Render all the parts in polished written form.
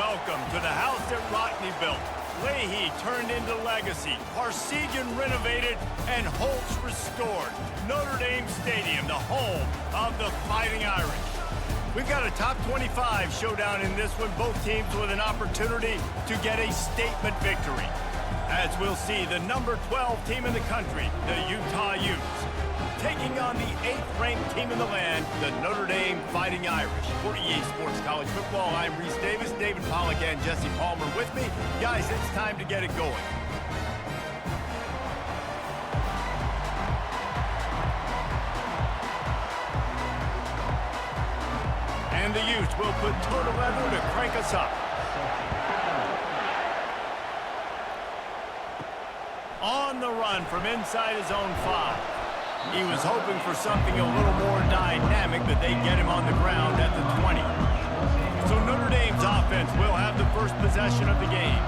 Welcome to the house that Rodney built. Leahy turned into legacy, Parsegian renovated, and Holtz restored. Notre Dame Stadium, the home of the Fighting Irish. We've got a top 25 showdown in this one, both teams with an opportunity to get a statement victory. As we'll see, the number 12 team in the country, the Utah Utes, taking on the 8th-ranked team in the land, the Notre Dame Fighting Irish. For EA Sports College Football, I'm Reese Davis, David Pollack, and Jesse Palmer with me. Guys, it's time to get it going. And the Utes will put total leather to crank us up. On the run from inside his own 5. He was hoping for something a little more dynamic, but they get him on the ground at the 20. So Notre Dame's offense will have the first possession of the game.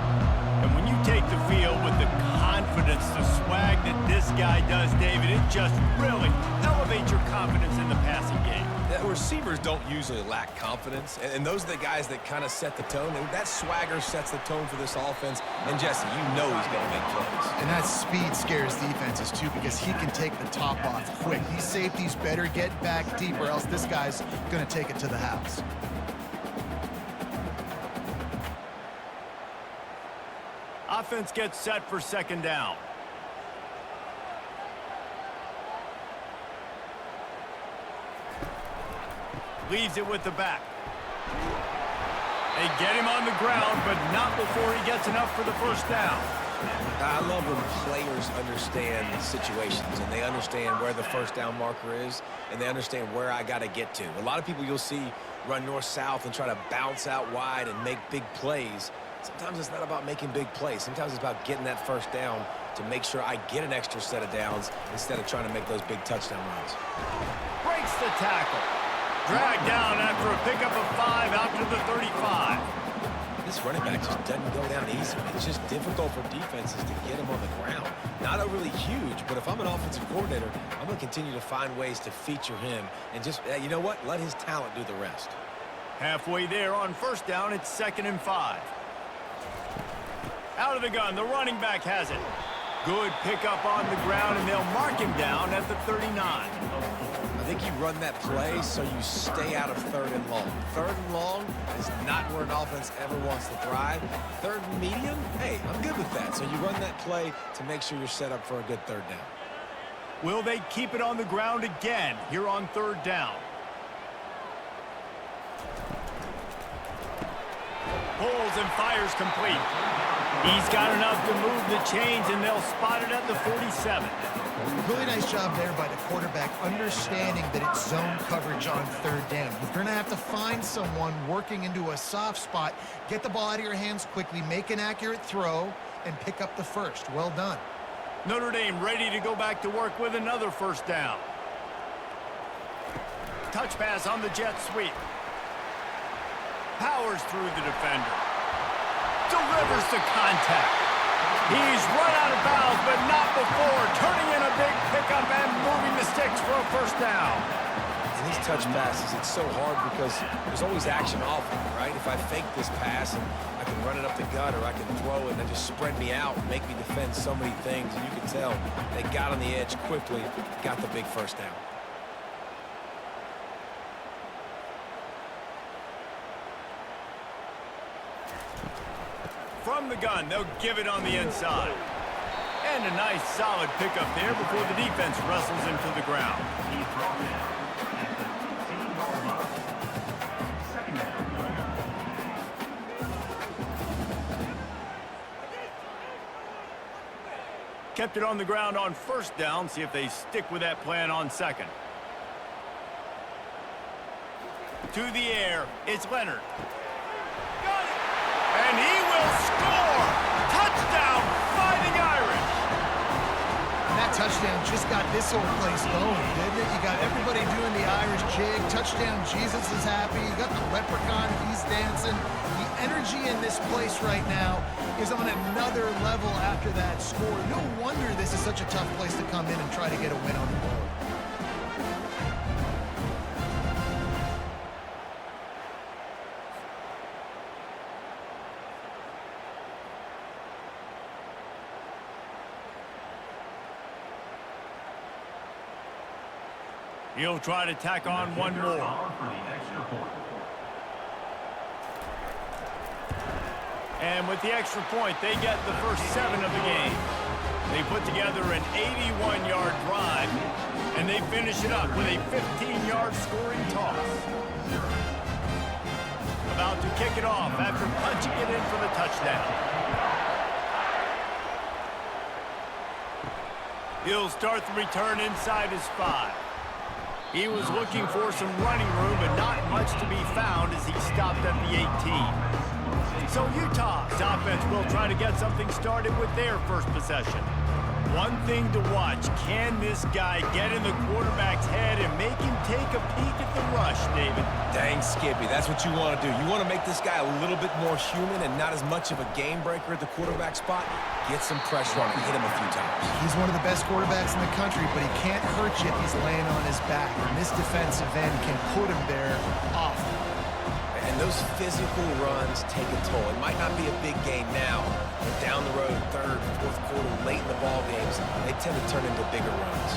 And when you take the field with the confidence, the swag that this guy does, David, it just really elevates your confidence in the passing game. The receivers don't usually lack confidence, and those are the guys that kind of set the tone. And that swagger sets the tone for this offense. And Jesse, you know he's going to make plays. And that speed scares defenses too, because he can take the top off quick. These safeties better get back deep, or else this guy's going to take it to the house. Offense gets set for second down. Leaves it with the back. They get him on the ground, but not before he gets enough for the first down. I love when players understand situations, and they understand where the first down marker is, and they understand where I got to get to. A lot of people you'll see run north-south and try to bounce out wide and make big plays. Sometimes it's not about making big plays. Sometimes it's about getting that first down to make sure I get an extra set of downs instead of trying to make those big touchdown runs. Breaks the tackle. Dragged down after a pickup of 5 out to the 35. This running back just doesn't go down easy. It's just difficult for defenses to get him on the ground. Not overly huge, but if I'm an offensive coordinator, I'm going to continue to find ways to feature him and just, you know what, let his talent do the rest. Halfway there on first down, it's 2nd and 5. Out of the gun, the running back has it. Good pickup on the ground, and they'll mark him down at the 39. I think you run that play so you stay out of 3rd and long. 3rd and long is not where an offense ever wants to thrive. 3rd and medium, hey, I'm good with that. So you run that play to make sure you're set up for a good 3rd down. Will they keep it on the ground again here on 3rd down? Pulls and fires complete. He's got enough to move the chains, and they'll spot it at the 47. Really nice job there by the quarterback, understanding that it's zone coverage on 3rd down. You're going to have to find someone working into a soft spot, get the ball out of your hands quickly, make an accurate throw, and pick up the first. Well done. Notre Dame ready to go back to work with another first down. Touch pass on the jet sweep. Powers through the defender. Delivers the contact. He's run out of bounds, but not before turning in a big pickup and moving the sticks for a first down. And these touch passes, it's so hard because there's always action off of it, right? If I fake this pass and I can run it up the gut, or I can throw it and then just spread me out and make me defend so many things, and you can tell they got on the edge quickly, got the big first down. From the gun, they'll give it on the inside. And a nice solid pickup there before the defense wrestles him to the ground. Kept it on the ground on first down. See if they stick with that plan on 2nd. To the air, it's Leonard. And he will score! Touchdown, Fighting Irish! And that touchdown just got this whole place going, didn't it? You got everybody doing the Irish jig. Touchdown, Jesus is happy. You got the leprechaun, he's dancing. The energy in this place right now is on another level after that score. No wonder this is such a tough place to come in and try to get a win on the board. He'll try to tack on one more. And with the extra point, they get the first 7 of the game. They put together an 81-yard drive, and they finish it up with a 15-yard scoring toss. About to kick it off after punching it in for the touchdown. He'll start the return inside his 5. He was looking for some running room, but not much to be found as he stopped at the 18. So Utah's offense will try to get something started with their first possession. One thing to watch, can this guy get in the quarterback's head and make him take a peek at the rush, David? Dang, Skippy, that's what you want to do. You want to make this guy a little bit more human and not as much of a game breaker at the quarterback spot. Get some pressure on him, hit him a few times. He's one of the best quarterbacks in the country, but he can't hurt you if he's laying on his back. And this defensive end can put him there often. And those physical runs take a toll. It might not be a big game now, but down the road, 3rd, 4th quarter, late in the ball games, they tend to turn into bigger runs.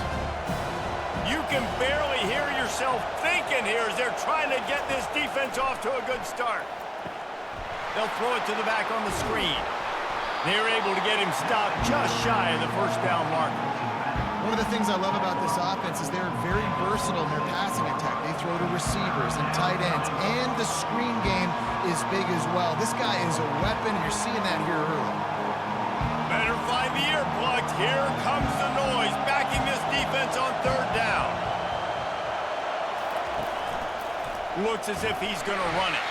You can barely hear yourself thinking here as they're trying to get this defense off to a good start. They'll throw it to the back on the screen. They're able to get him stopped just shy of the first down marker. One of the things I love about this offense is they're very versatile in their passing attack. They throw to receivers and tight ends, and the screen game is big as well. This guy is a weapon. You're seeing that here early. Better find the earplugs. Here comes the noise, backing this defense on 3rd down. Looks as if he's going to run it.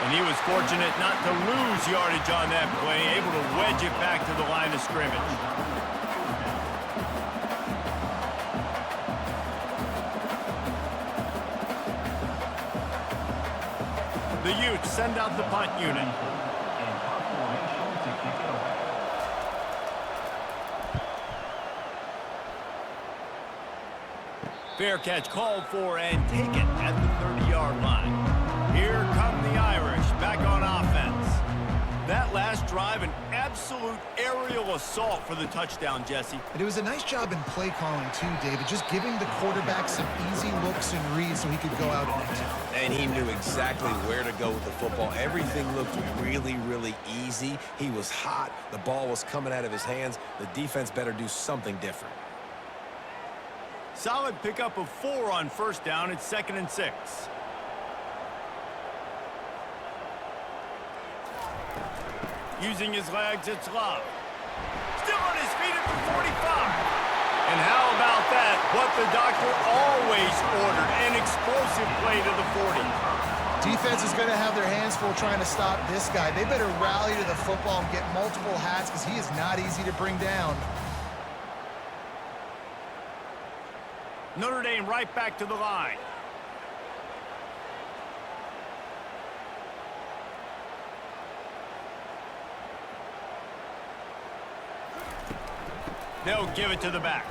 And he was fortunate not to lose yardage on that play, able to wedge it back to the line of scrimmage. The Utes send out the punt unit. Fair catch called for and taken at the 30-yard line. Here come the Irish back on offense. That last drive, an absolute aerial assault for the touchdown, Jesse. And it was a nice job in play calling too, David, just giving the quarterback some easy looks and reads so he could go out and execute. And he knew exactly where to go with the football. Everything looked really, really easy. He was hot. The ball was coming out of his hands. The defense better do something different. Solid pickup of 4 on 1st down. It's 2nd and 6. Using his legs, it's Love. Still on his feet at the 45. And how about that? What the doctor always ordered, an explosive play to the 40. Defense is going to have their hands full trying to stop this guy. They better rally to the football and get multiple hats because he is not easy to bring down. Notre Dame right back to the line. They'll give it to the back.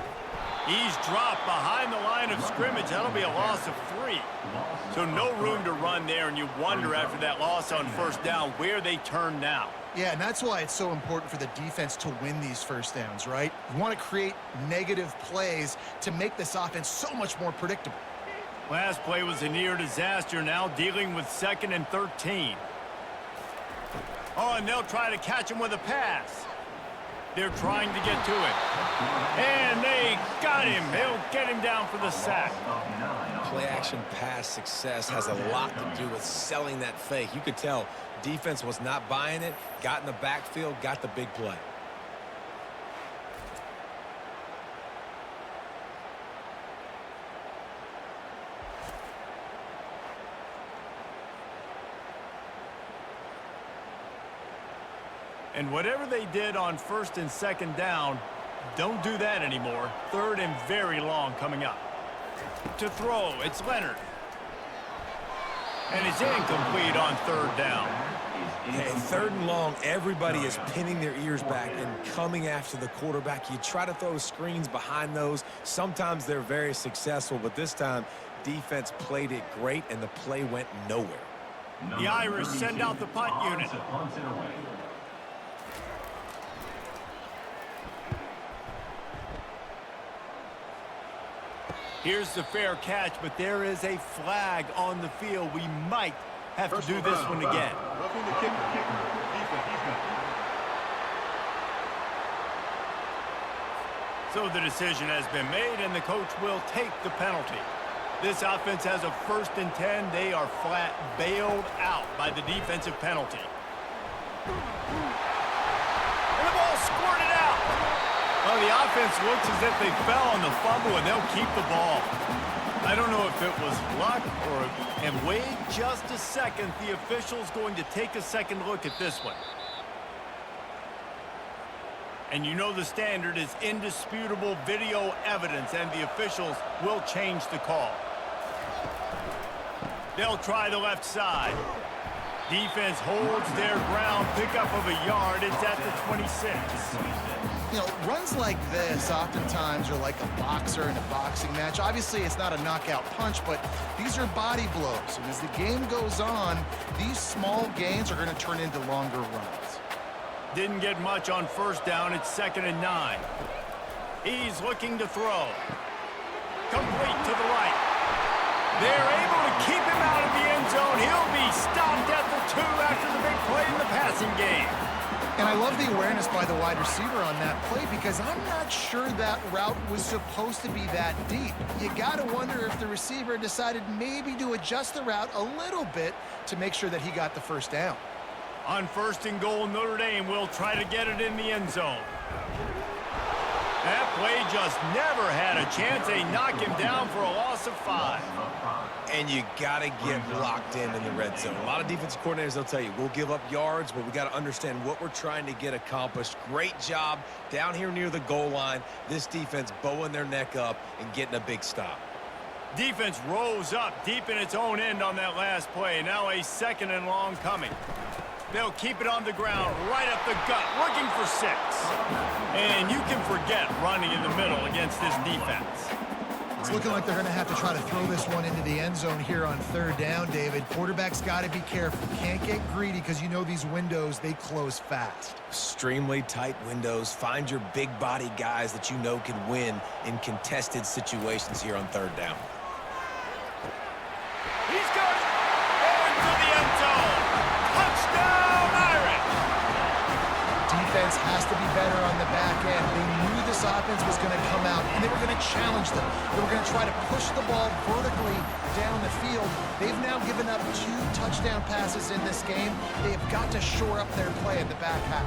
He's dropped behind the line of scrimmage. That'll be a loss of 3. So no room to run there, and you wonder after that loss on 1st down where they turn now. Yeah, and that's why it's so important for the defense to win these 1st downs, right? You want to create negative plays to make this offense so much more predictable. Last play was a near disaster, now dealing with 2nd and 13. Oh, and they'll try to catch him with a pass. They're trying to get to it. And they got him. They'll get him down for the sack. Play-action pass success has a lot to do with selling that fake. You could tell defense was not buying it, got in the backfield, got the big play. And whatever they did on 1st and 2nd down, don't do that anymore. 3rd and very long coming up. To throw, it's Leonard. And it's incomplete on 3rd down. Okay, 3rd and long, everybody is pinning their ears back and coming after the quarterback. You try to throw screens behind those. Sometimes they're very successful, but this time, defense played it great, and the play went nowhere. The Irish send out the punt unit. Here's the fair catch, but there is a flag on the field. We might have to do this one again. Roughing the kicker. Defense. So the decision has been made, and the coach will take the penalty. This offense has a 1st and 10. They are flat bailed out by the defensive penalty. And the ball squirted out. Well, the offense looks as if they fell on the fumble, and they'll keep the ball. I don't know if it was luck and wait just a second. The official's going to take a second look at this one. And you know the standard is indisputable video evidence, and the officials will change the call. They'll try the left side. Defense holds their ground, pickup of a yard. It's at the 26. You know, runs like this oftentimes are like a boxer in a boxing match. Obviously, it's not a knockout punch, but these are body blows. And as the game goes on, these small gains are going to turn into longer runs. Didn't get much on 1st down. It's 2nd and 9. He's looking to throw. Complete to the right. They're able to keep him out of the end zone. He'll be stopped at the 2 after the big play in the passing game. And I love the awareness by the wide receiver on that play because I'm not sure that route was supposed to be that deep. You got to wonder if the receiver decided maybe to adjust the route a little bit to make sure that he got the 1st down. On 1st and goal, Notre Dame will try to get it in the end zone. That play just never had a chance. They knock him down for a loss of 5. And you got to get locked in the red zone. A lot of defensive coordinators, they'll tell you, we'll give up yards, but we got to understand what we're trying to get accomplished. Great job down here near the goal line. This defense bowing their neck up and getting a big stop. Defense rose up deep in its own end on that last play. Now a 2nd and long coming. They'll keep it on the ground, right up the gut, looking for 6. And you can forget running in the middle against this defense. It's looking like they're going to have to try to throw this one into the end zone here on 3rd down, David. Quarterback's got to be careful. Can't get greedy because you know these windows, they close fast. Extremely tight windows. Find your big body guys that you know can win in contested situations here on 3rd down. He's got it. Into the end zone. Touchdown, Irish. Defense has to be better on the back end. They knew this offense was going to come out, and they were going to challenge them. They were going to try to push the ball vertically down the field. They've now given up 2 touchdown passes in this game. They have got to shore up their play in the back half.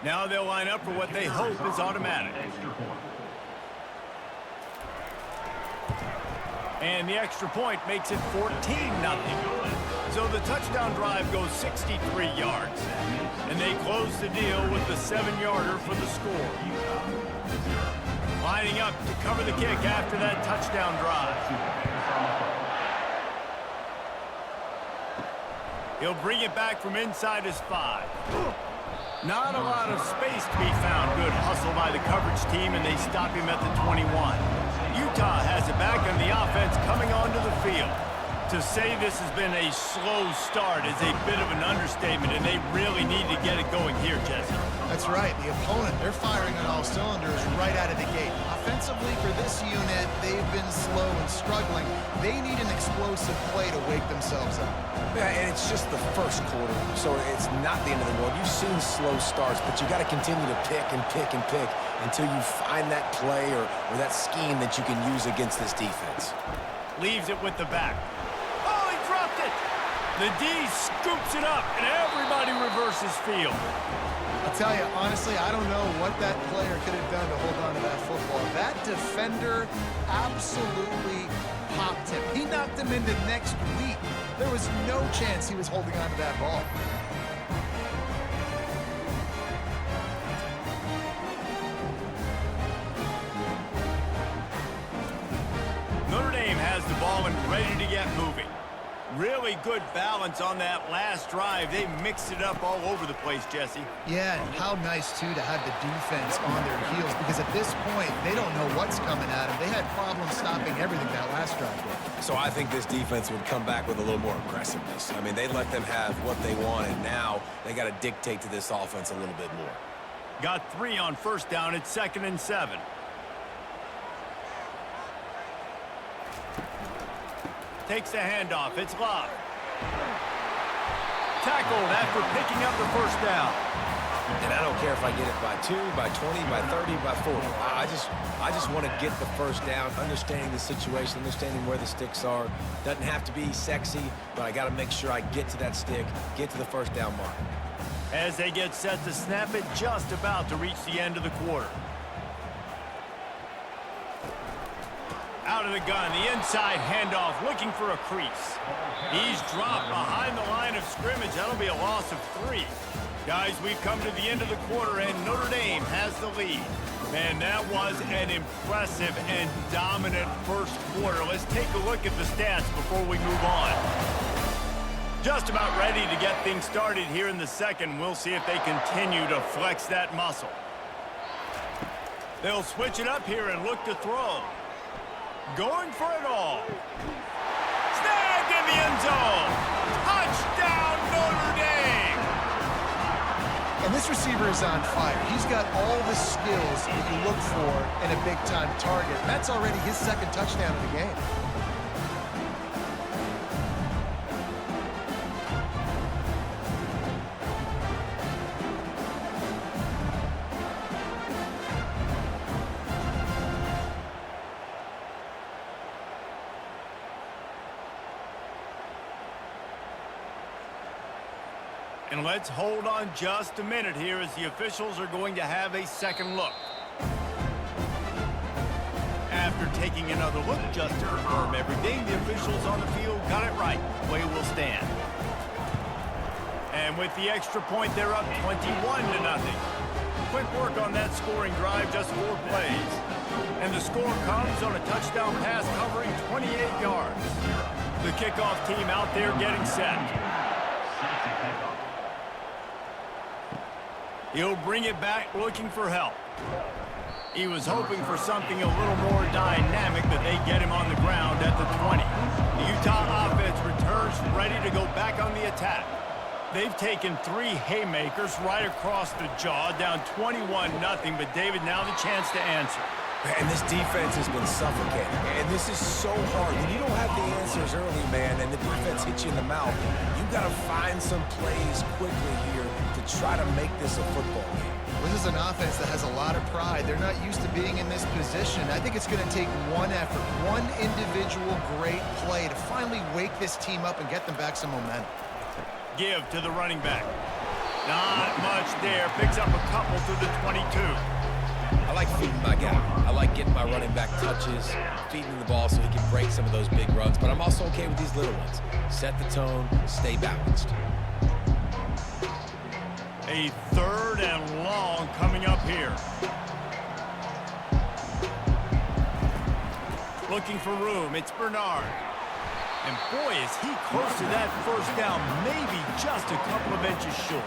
Now they'll line up for what they hope is automatic. And the extra point makes it 14-0. So the touchdown drive goes 63 yards. And they close the deal with the 7-yarder for the score. Lining up to cover the kick after that touchdown drive. He'll bring it back from inside his 5. Not a lot of space to be found. Good hustle by the coverage team, and they stop him at the 21. Utah has it back, and the offense coming onto the field. To say this has been a slow start is a bit of an understatement, and they really need to get it going here, Jesse. That's right. The opponent, they're firing on all cylinders right out of the gate. Offensively, for this unit, they've been slow and struggling. They need an explosive play to wake themselves up. Yeah, and it's just the first quarter, so it's not the end of the world. You've seen slow starts, but you got to continue to pick and pick and pick until you find that play or that scheme that you can use against this defense. Leaves it with the back. Oh, he dropped it! The D scoops it up, and everybody reverses field. I'll tell you, honestly, I don't know what that player could have done to hold on to that football. That defender absolutely popped him. He knocked him into next week. There was no chance he was holding on to that ball. Notre Dame has the ball and ready to get moving. Really good balance on that last drive. They mixed it up all over the place, Jesse. Yeah, and how nice, too, to have the defense on their heels, because at this point, they don't know what's coming at them. They had problems stopping everything that last drive did. So I think this defense would come back with a little more aggressiveness. I mean, they let them have what they want, and now they got to dictate to this offense a little bit more. Got 3 on first down. It's 2nd and 7. Takes the handoff. It's Love. Tackled after picking up the first down. And I don't care if I get it by 2, by 20, by 30, by 40. I just want to get the first down, understanding the situation, understanding where the sticks are. Doesn't have to be sexy, but I got to make sure I get to that stick, get to the first down mark. As they get set to snap it, just about to reach the end of the quarter. Out of the gun, the inside handoff, looking for a crease. He's dropped behind the line of scrimmage. That'll be a loss of 3. Guys, we've come to the end of the quarter, and Notre Dame has the lead. Man, that was an impressive and dominant first quarter. Let's take a look at the stats before we move on. Just about ready to get things started here in the second. We'll see if they continue to flex that muscle. They'll switch it up here and look to throw. Going for it all. Snagged in the end zone. Touchdown, Notre Dame. And this receiver is on fire. He's got all the skills that you look for in a big-time target. And that's already his 2nd touchdown of the game. And let's hold on just a minute here as the officials are going to have a second look. After taking another look just to confirm everything, the officials on the field got it right. Play will stand. And with the extra point, they're up 21-0. Quick work on that scoring drive, just 4 plays. And the score comes on a touchdown pass covering 28 yards. The kickoff team out there getting set. He'll bring it back looking for help. He was hoping for something a little more dynamic, but they get him on the ground at the 20. The Utah offense returns ready to go back on the attack. They've taken 3 haymakers right across the jaw, down 21-0, but David, now the chance to answer. And this defense has been suffocating. And this is so hard. When you don't have the answers early, man, and the defense hits you in the mouth, you got to find some plays quickly here to try to make this a football game. This is an offense that has a lot of pride. They're not used to being in this position. I think it's going to take one effort, one individual great play to finally wake this team up and get them back some momentum. Give to the running back. Not much there. Picks up a couple to the 22. I like feeding my guy. I like getting my running back touches, feeding him the ball so he can break some of those big runs. But I'm also okay with these little ones. Set the tone, stay balanced. A 3rd and long coming up here. Looking for room. It's Bernard. And boy, is he close to that first down, maybe just a couple of inches short.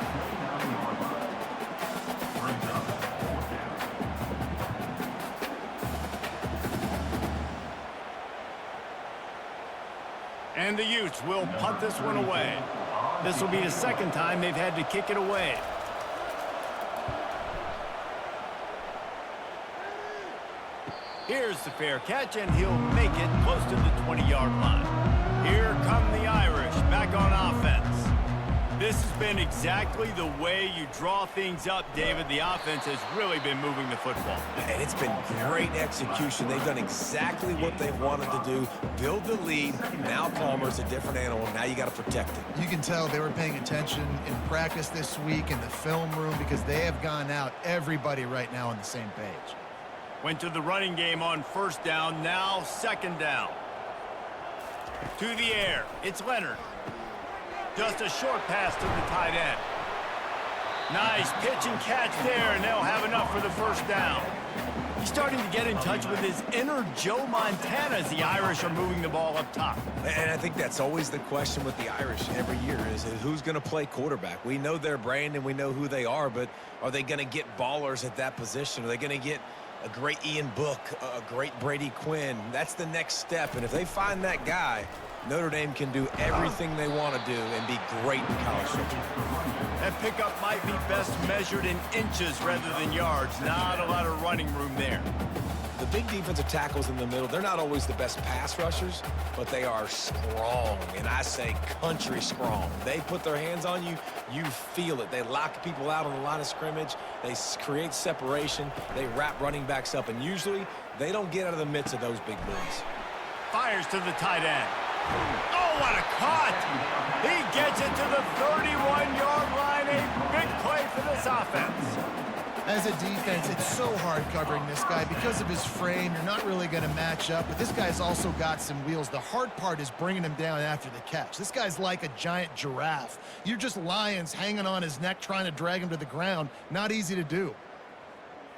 And the Utes will punt this one away. This will be the 2nd time they've had to kick it away. Here's the fair catch, and he'll make it close to the 20-yard line. Here come the Irish back on offense. This has been exactly the way you draw things up, David. The offense has really been moving the football. And it's been great execution. They've done exactly what they wanted to do. Build the lead. Now Palmer's a different animal. Now you got to protect it. You can tell they were paying attention in practice this week in the film room because they have gone out, everybody right now on the same page. Went to the running game on first down, now 2nd down. To the air, it's Leonard. Just a short pass to the tight end. Nice pitch and catch there, and they'll have enough for the first down. He's starting to get in touch with his inner Joe Montana as the Irish are moving the ball up top. And I think that's always the question with the Irish every year is who's going to play quarterback. We know their brand and we know who they are, but are they going to get ballers at that position? Are they going to get a great Ian Book, a great Brady Quinn? That's the next step. And if they find that guy, Notre Dame can do everything they want to do and be great in college football. That pickup might be best measured in inches rather than yards. Not a lot of running room there. The big defensive tackles in the middle, they're not always the best pass rushers, but they are strong, and I say country strong. They put their hands on you, you feel it. They lock people out on the line of scrimmage. They create separation. They wrap running backs up, and usually they don't get out of the midst of those big boys. Fires to the tight end. Oh, what a cut! He gets it to the 31-yard line. A big play for this offense. As a defense, it's so hard covering this guy. Because of his frame, you're not really going to match up, but this guy's also got some wheels. The hard part is bringing him down after the catch. This guy's like a giant giraffe. You're just lions hanging on his neck trying to drag him to the ground. Not easy to do.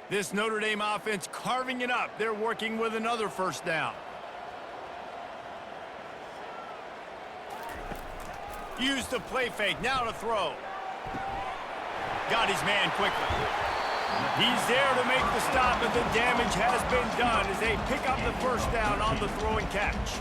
This Notre Dame offense carving it up. They're working with another first down. Use the play fake, now to throw. Got his man quickly. He's there to make the stop, but the damage has been done as they pick up the first down on the throw and catch.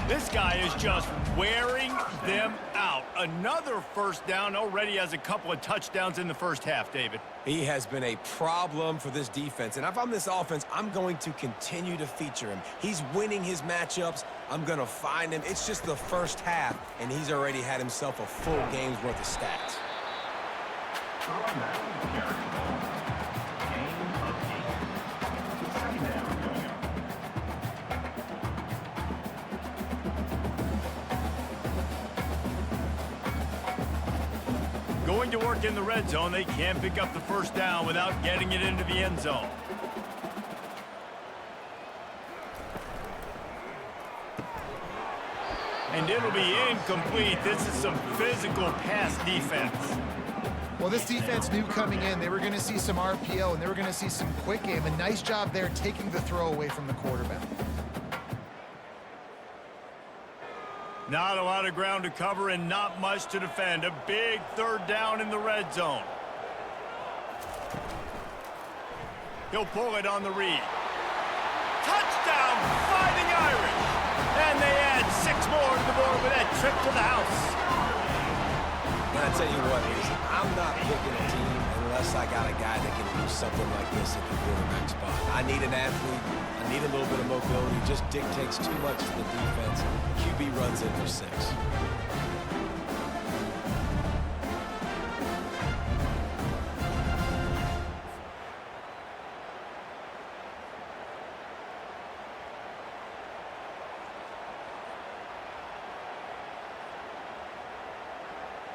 This guy is just wearing them out. Another first down, already has a couple of touchdowns in the first half, David. He has been a problem for this defense, and if I'm this offense, I'm going to continue to feature him. He's winning his matchups. I'm going to find him. It's just the first half, and he's already had himself a full game's worth of stats. Going to work in the red zone. They can't pick up the first down without getting it into the end zone. And it'll be incomplete. This is some physical pass defense. Well, this defense knew coming in they were going to see some RPO and they were going to see some quick game. A nice job there taking the throw away from the quarterback. Not a lot of ground to cover and not much to defend. A big third down in the red zone. He'll pull it on the read. Touchdown, Fighting Irish! And they add 6 more to the board with that trip to the house. And I tell you what, I'm not picking a team unless I got a guy that can do something like this at the quarterback spot. I need an athlete. I need a little bit of mobility. Just dictates too much to the defense. QB runs in for 6.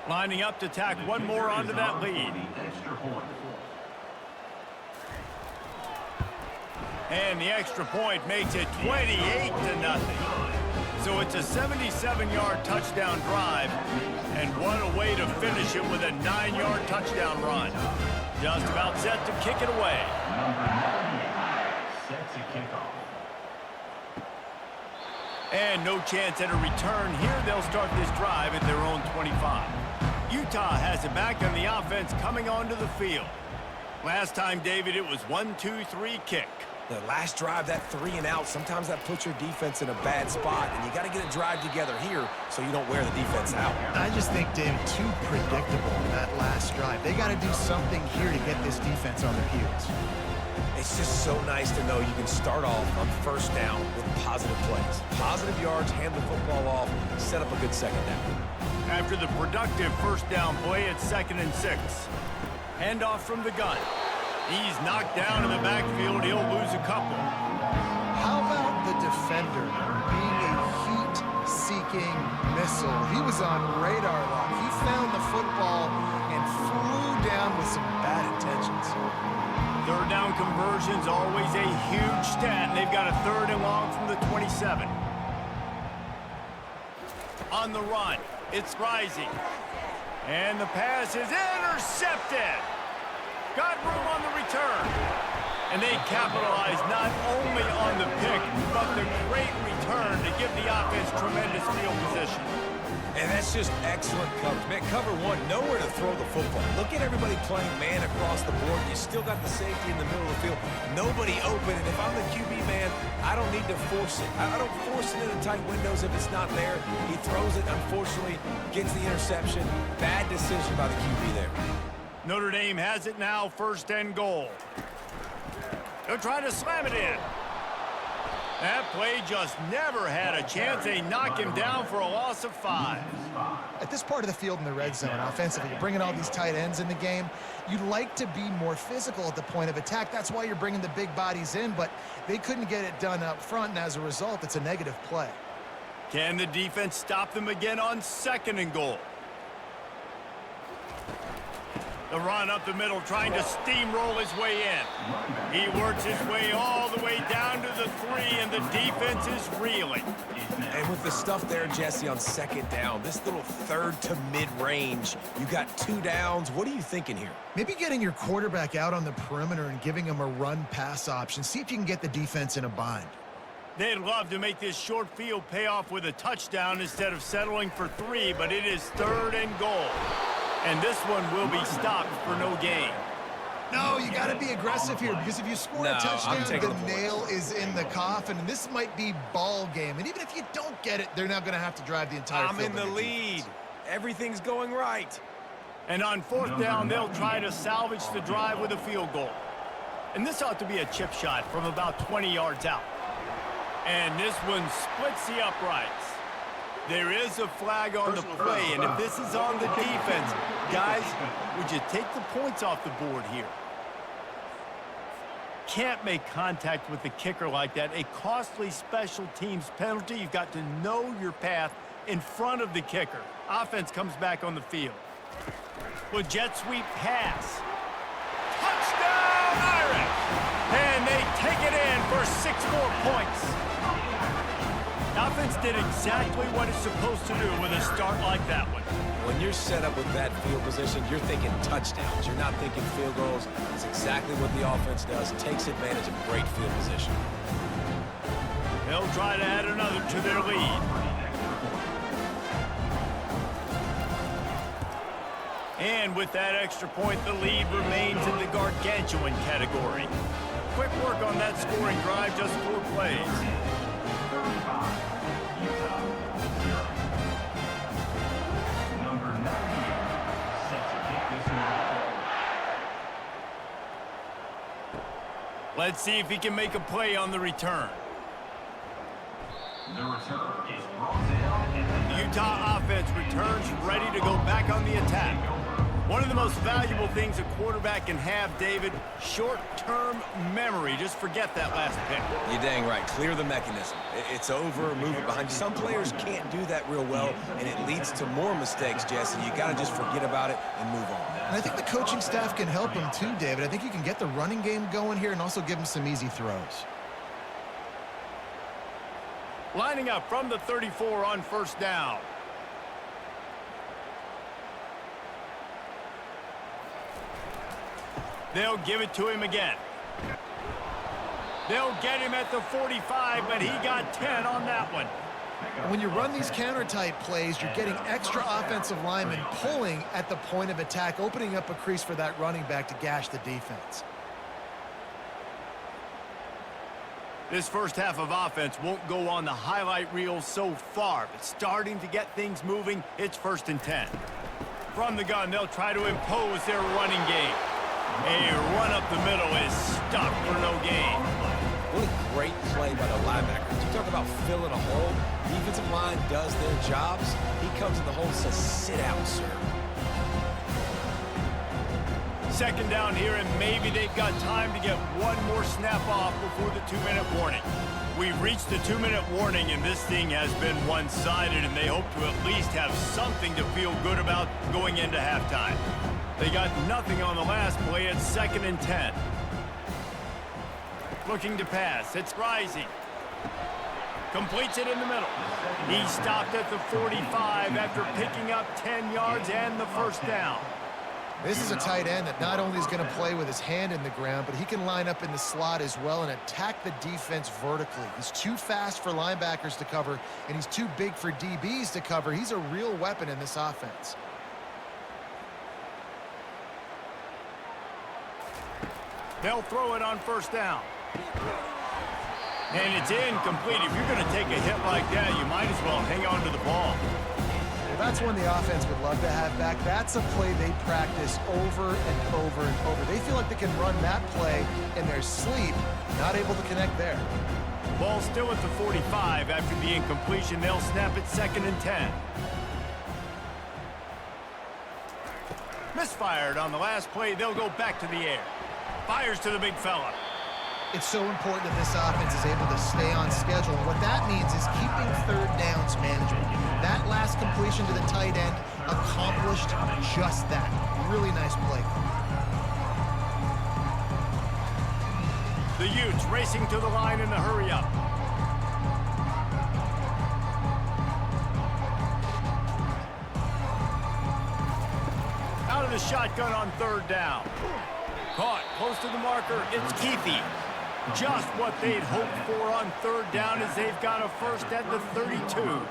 Lining up to tack one more onto that lead. And the extra point makes it 28-0. So it's a 77-yard touchdown drive. And what a way to finish it with a 9-yard touchdown run. Just about set to kick it away. And no chance at a return here. They'll start this drive at their own 25. Utah has it back on the offense coming onto the field. Last time, David, it was 1-2-3 kick. The last drive, that 3 and out, sometimes that puts your defense in a bad spot, and you got to get a drive together here so you don't wear the defense out. I just think, David, too predictable in that last drive. They got to do something here to get this defense on their heels. It's just so nice to know you can start off on first down with positive plays. Positive yards, hand the football off, set up a good second down. After the productive first down play, it's 2nd and 6. Handoff from the gun. He's knocked down in the backfield. He'll lose a couple. How about the defender being a heat-seeking missile? He was on radar lock. He found the football and flew down with some bad intentions. Third down conversion's always a huge stat, and they've got a 3rd and long from the 27. On the run, it's Rising. And the pass is intercepted. Got room on the return. And they capitalize not only on the pick, but the great return to give the offense tremendous field position. And that's just excellent coverage. Man, cover one, nowhere to throw the football. Look at everybody playing man across the board. You still got the safety in the middle of the field. Nobody open. And if I'm the QB man, I don't need to force it. I don't force it into tight windows if it's not there. He throws it, unfortunately, gets the interception. Bad decision by the QB there. Notre Dame has it now, 1st and goal. They'll try to slam it in. That play just never had a chance. They knock him down for a loss of 5. At this part of the field in the red zone, offensively, you're bringing all these tight ends in the game. You'd like to be more physical at the point of attack. That's why you're bringing the big bodies in, but they couldn't get it done up front, and as a result, it's a negative play. Can the defense stop them again on 2nd and goal? The run up the middle, trying to steamroll his way in. He works his way all the way down to the 3, and the defense is reeling. And with the stuff there, Jesse, on 2nd down, this little 3rd to mid-range, you got 2 downs. What are you thinking here? Maybe getting your quarterback out on the perimeter and giving him a run-pass option. See if you can get the defense in a bind. They'd love to make this short field pay off with a touchdown instead of settling for 3, but it is 3rd and goal. And this one will be stopped for no gain. No, you got to be aggressive here, because if you score a touchdown, the nail is in the coffin, and this might be ball game. And even if you don't get it, they're now going to have to drive the entire field. I'm in the lead. Everything's going right. And on 4th down, they'll try to salvage the drive with a field goal. And this ought to be a chip shot from about 20 yards out. And this one splits the uprights. There is a flag on the play, and if this is on the defense, guys, would you take the points off the board here? Can't make contact with the kicker like that. A costly special teams penalty. You've got to know your path in front of the kicker. Offense comes back on the field. With jet sweep pass. Touchdown, Irish! And they take it in for 6 more points. Offense did exactly what it's supposed to do with a start like that one. When you're set up with that field position, you're thinking touchdowns. You're not thinking field goals. It's exactly what the offense does. Takes advantage of great field position. They'll try to add another to their lead. And with that extra point, the lead remains in the gargantuan category. Quick work on that scoring drive, just 4 plays. Let's see if he can make a play on the return. The return is brought down. The Utah offense returns ready to go back on the attack. One of the most valuable things a quarterback can have, David, short-term memory. Just forget that last pick. You're dang right. Clear the mechanism. It's over, move it behind you. Some players can't do that real well, and it leads to more mistakes, Jesse. You got to just forget about it and move on. And I think the coaching staff can help him too, David. I think you can get the running game going here and also give him some easy throws. Lining up from the 34 on 1st down. They'll give it to him again. They'll get him at the 45, but he got 10 on that one. When you run these counter-type plays, you're getting extra offensive linemen pulling at the point of attack, opening up a crease for that running back to gash the defense. This first half of offense won't go on the highlight reel so far, but starting to get things moving, it's 1st and 10. From the gun, they'll try to impose their running game. A run up the middle is stopped for no gain. What a great play by the linebackers. You talk about filling a hole. Defensive line does their jobs. He comes in the hole and says, sit down, sir. 2nd down here, and maybe they've got time to get one more snap off before the 2-minute warning. We've reached the 2-minute warning, and this thing has been one-sided, and they hope to at least have something to feel good about going into halftime. They got nothing on the last play at 2nd and 10. Looking to pass. It's Rising. Completes it in the middle. He stopped at the 45 after picking up 10 yards and the 1st down. This is a tight end that not only is going to play with his hand in the ground, but he can line up in the slot as well and attack the defense vertically. He's too fast for linebackers to cover, and he's too big for DBs to cover. He's a real weapon in this offense. They'll throw it on first down. And it's incomplete. If you're going to take a hit like that, you might as well hang on to the ball. That's one the offense would love to have back. That's a play they practice over and over and over. They feel like they can run that play in their sleep, not able to connect there. Ball still at the 45 after the incompletion. They'll snap it 2nd and 10. Misfired on the last play. They'll go back to the air. Fires to the big fella. It's so important that this offense is able to stay on schedule. And what that means is keeping third downs manageable. That last completion to the tight end accomplished just that. Really nice play. The Utes racing to the line in the hurry-up. Out of the shotgun on 3rd down. Caught close to the marker. It's Keithy. Just what they'd hoped for on 3rd down as they've got a first at the 32.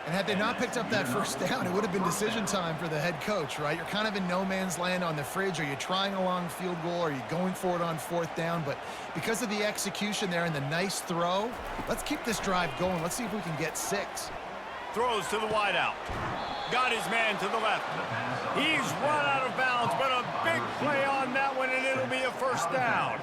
And had they not picked up that first down, it would have been decision time for the head coach, right? You're kind of in no man's land on the fridge. Are you trying a long field goal? Are you going for it on 4th down? But because of the execution there and the nice throw, let's keep this drive going. Let's see if we can get 6. Throws to the wideout. Got his man to the left. He's run out of bounds, but a big play on that one, and it'll be a first down.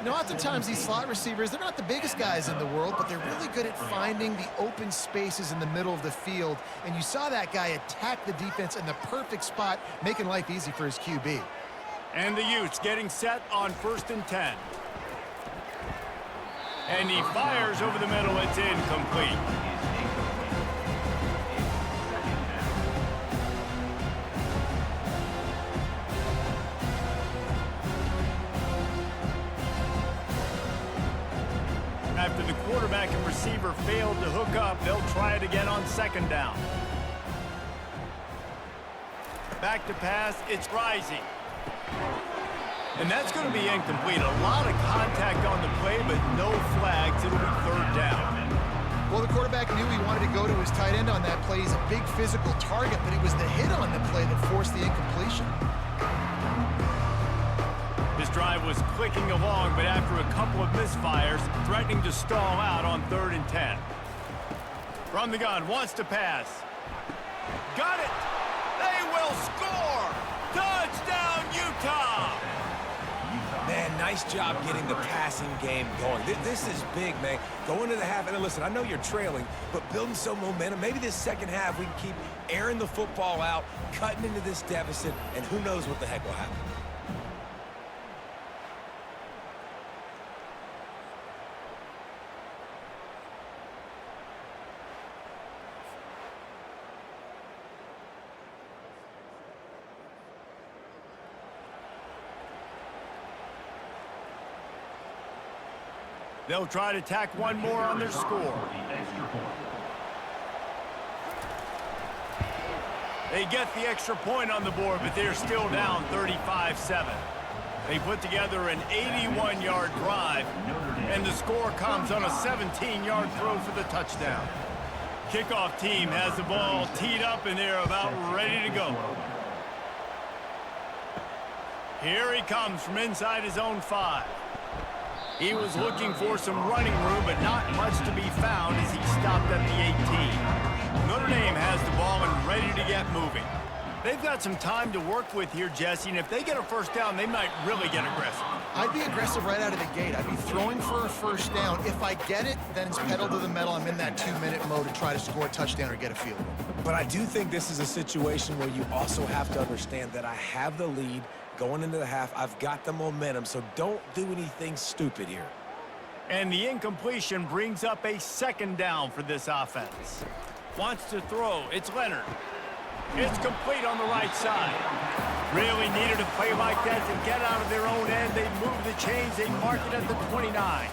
You know, oftentimes these slot receivers, they're not the biggest guys in the world, but they're really good at finding the open spaces in the middle of the field. And you saw that guy attack the defense in the perfect spot, making life easy for his QB. And the Utes getting set on 1st and 10. And he fires over the middle. It's incomplete. After the quarterback and receiver failed to hook up, they'll try it again on 2nd down. Back to pass, it's Rising. And that's going to be incomplete. A lot of contact on the play, but no flags. It'll be 3rd down. Well, the quarterback knew he wanted to go to his tight end on that play. He's a big physical target, but it was the hit on the play that forced the incompletion. This drive was clicking along, but after a couple of misfires, threatening to stall out on 3rd and 10. From the gun, wants to pass. Got it! They will score! Touchdown, Utah! Man, nice job getting the passing game going. This is big, man. Going to the half, and listen, I know you're trailing, but building some momentum. Maybe this second half we can keep airing the football out, cutting into this deficit, and who knows what the heck will happen. They'll try to tack one more on their score. They get the extra point on the board, but they're still down 35-7. They put together an 81-yard drive, and the score comes on a 17-yard throw for the touchdown. Kickoff team has the ball teed up, and they're about ready to go. Here he comes from inside his own 5. He was looking for some running room, but not much to be found as he stopped at the 18. Notre Dame has the ball and ready to get moving. They've got some time to work with here, Jesse, and if they get a first down, they might really get aggressive. I'd be aggressive right out of the gate. I'd be throwing for a first down. If I get it, then it's pedal to the metal. I'm in that 2-minute mode to try to score a touchdown or get a field goal. But I do think this is a situation where you also have to understand that I have the lead going into the half. I've got the momentum, so don't do anything stupid here. And the incompletion brings up a 2nd down for this offense. Wants to throw. It's Leonard. It's complete on the right side. Really needed a play like that to get out of their own end. They move the chains. They mark it at the 29.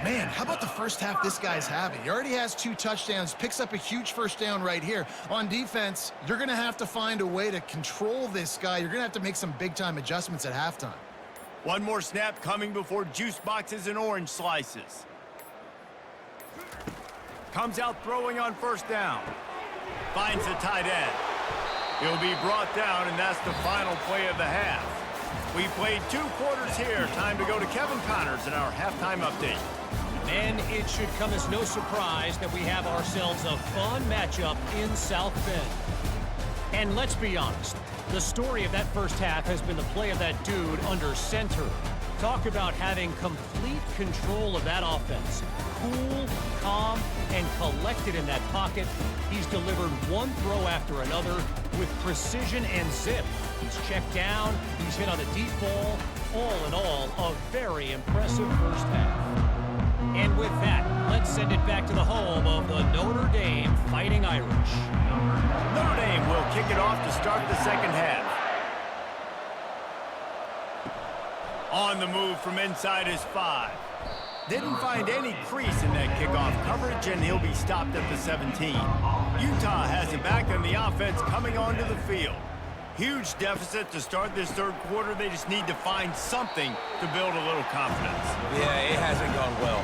Man, how about the first half this guy's having? He already has 2 touchdowns, picks up a huge first down right here. On defense, you're going to have to find a way to control this guy. You're going to have to make some big-time adjustments at halftime. One more snap coming before juice boxes and orange slices. Comes out throwing on first down. Finds the tight end. He'll be brought down, and that's the final play of the half. We played 2 quarters here. Time to go to Kevin Connors in our halftime update. And it should come as no surprise that we have ourselves a fun matchup in South Bend. And let's be honest, the story of that first half has been the play of that dude under center. Talk about having complete control of that offense. Cool, calm, and collected in that pocket. He's delivered one throw after another with precision and zip. He's checked down, he's hit on a deep ball. All in all, a very impressive first half. And with that, let's send it back to the home of the Notre Dame Fighting Irish. Notre Dame will kick it off to start the second half. On the move from inside his 5. Didn't find any crease in that kickoff coverage, and he'll be stopped at the 17. Utah has it back on the offense coming onto the field. Huge deficit to start this third quarter. They just need to find something to build a little confidence. Yeah, it hasn't gone well.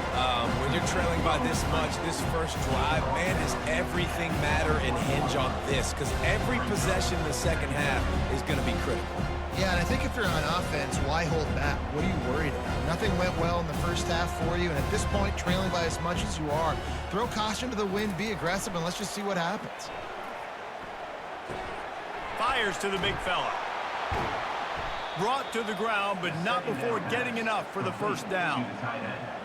When you're trailing by this much, this first drive, man, does everything matter and hinge on this? Because every possession in the second half is going to be critical. Yeah, and I think if you're on offense, why hold back? What are you worried about? Nothing went well in the first half for you, and at this point, trailing by as much as you are, throw caution to the wind, be aggressive, and let's just see what happens. Fires to the big fella. Brought to the ground, but not before getting enough for the first down.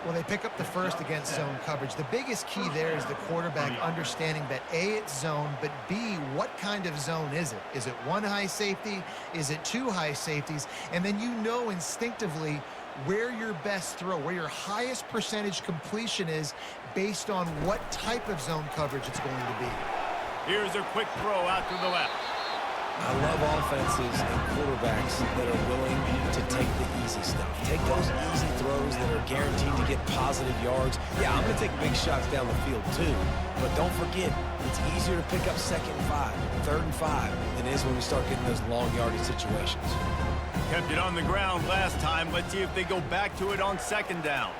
Well, they pick up the first against zone coverage. The biggest key there is the quarterback understanding that A, it's zone, but B, what kind of zone is it? Is it 1 high safety? Is it 2 high safeties? And then you know instinctively where your best throw, where your highest percentage completion is based on what type of zone coverage it's going to be. Here's a quick throw out to the left. I love offenses and quarterbacks that are willing to take the easy stuff. Take those easy throws that are guaranteed to get positive yards. Yeah, I'm going to take big shots down the field too, but don't forget, it's easier to pick up 2nd and 5, 3rd and 5 than it is when we start getting those long yardage situations. Kept it on the ground last time. Let's see if they go back to it on 2nd down.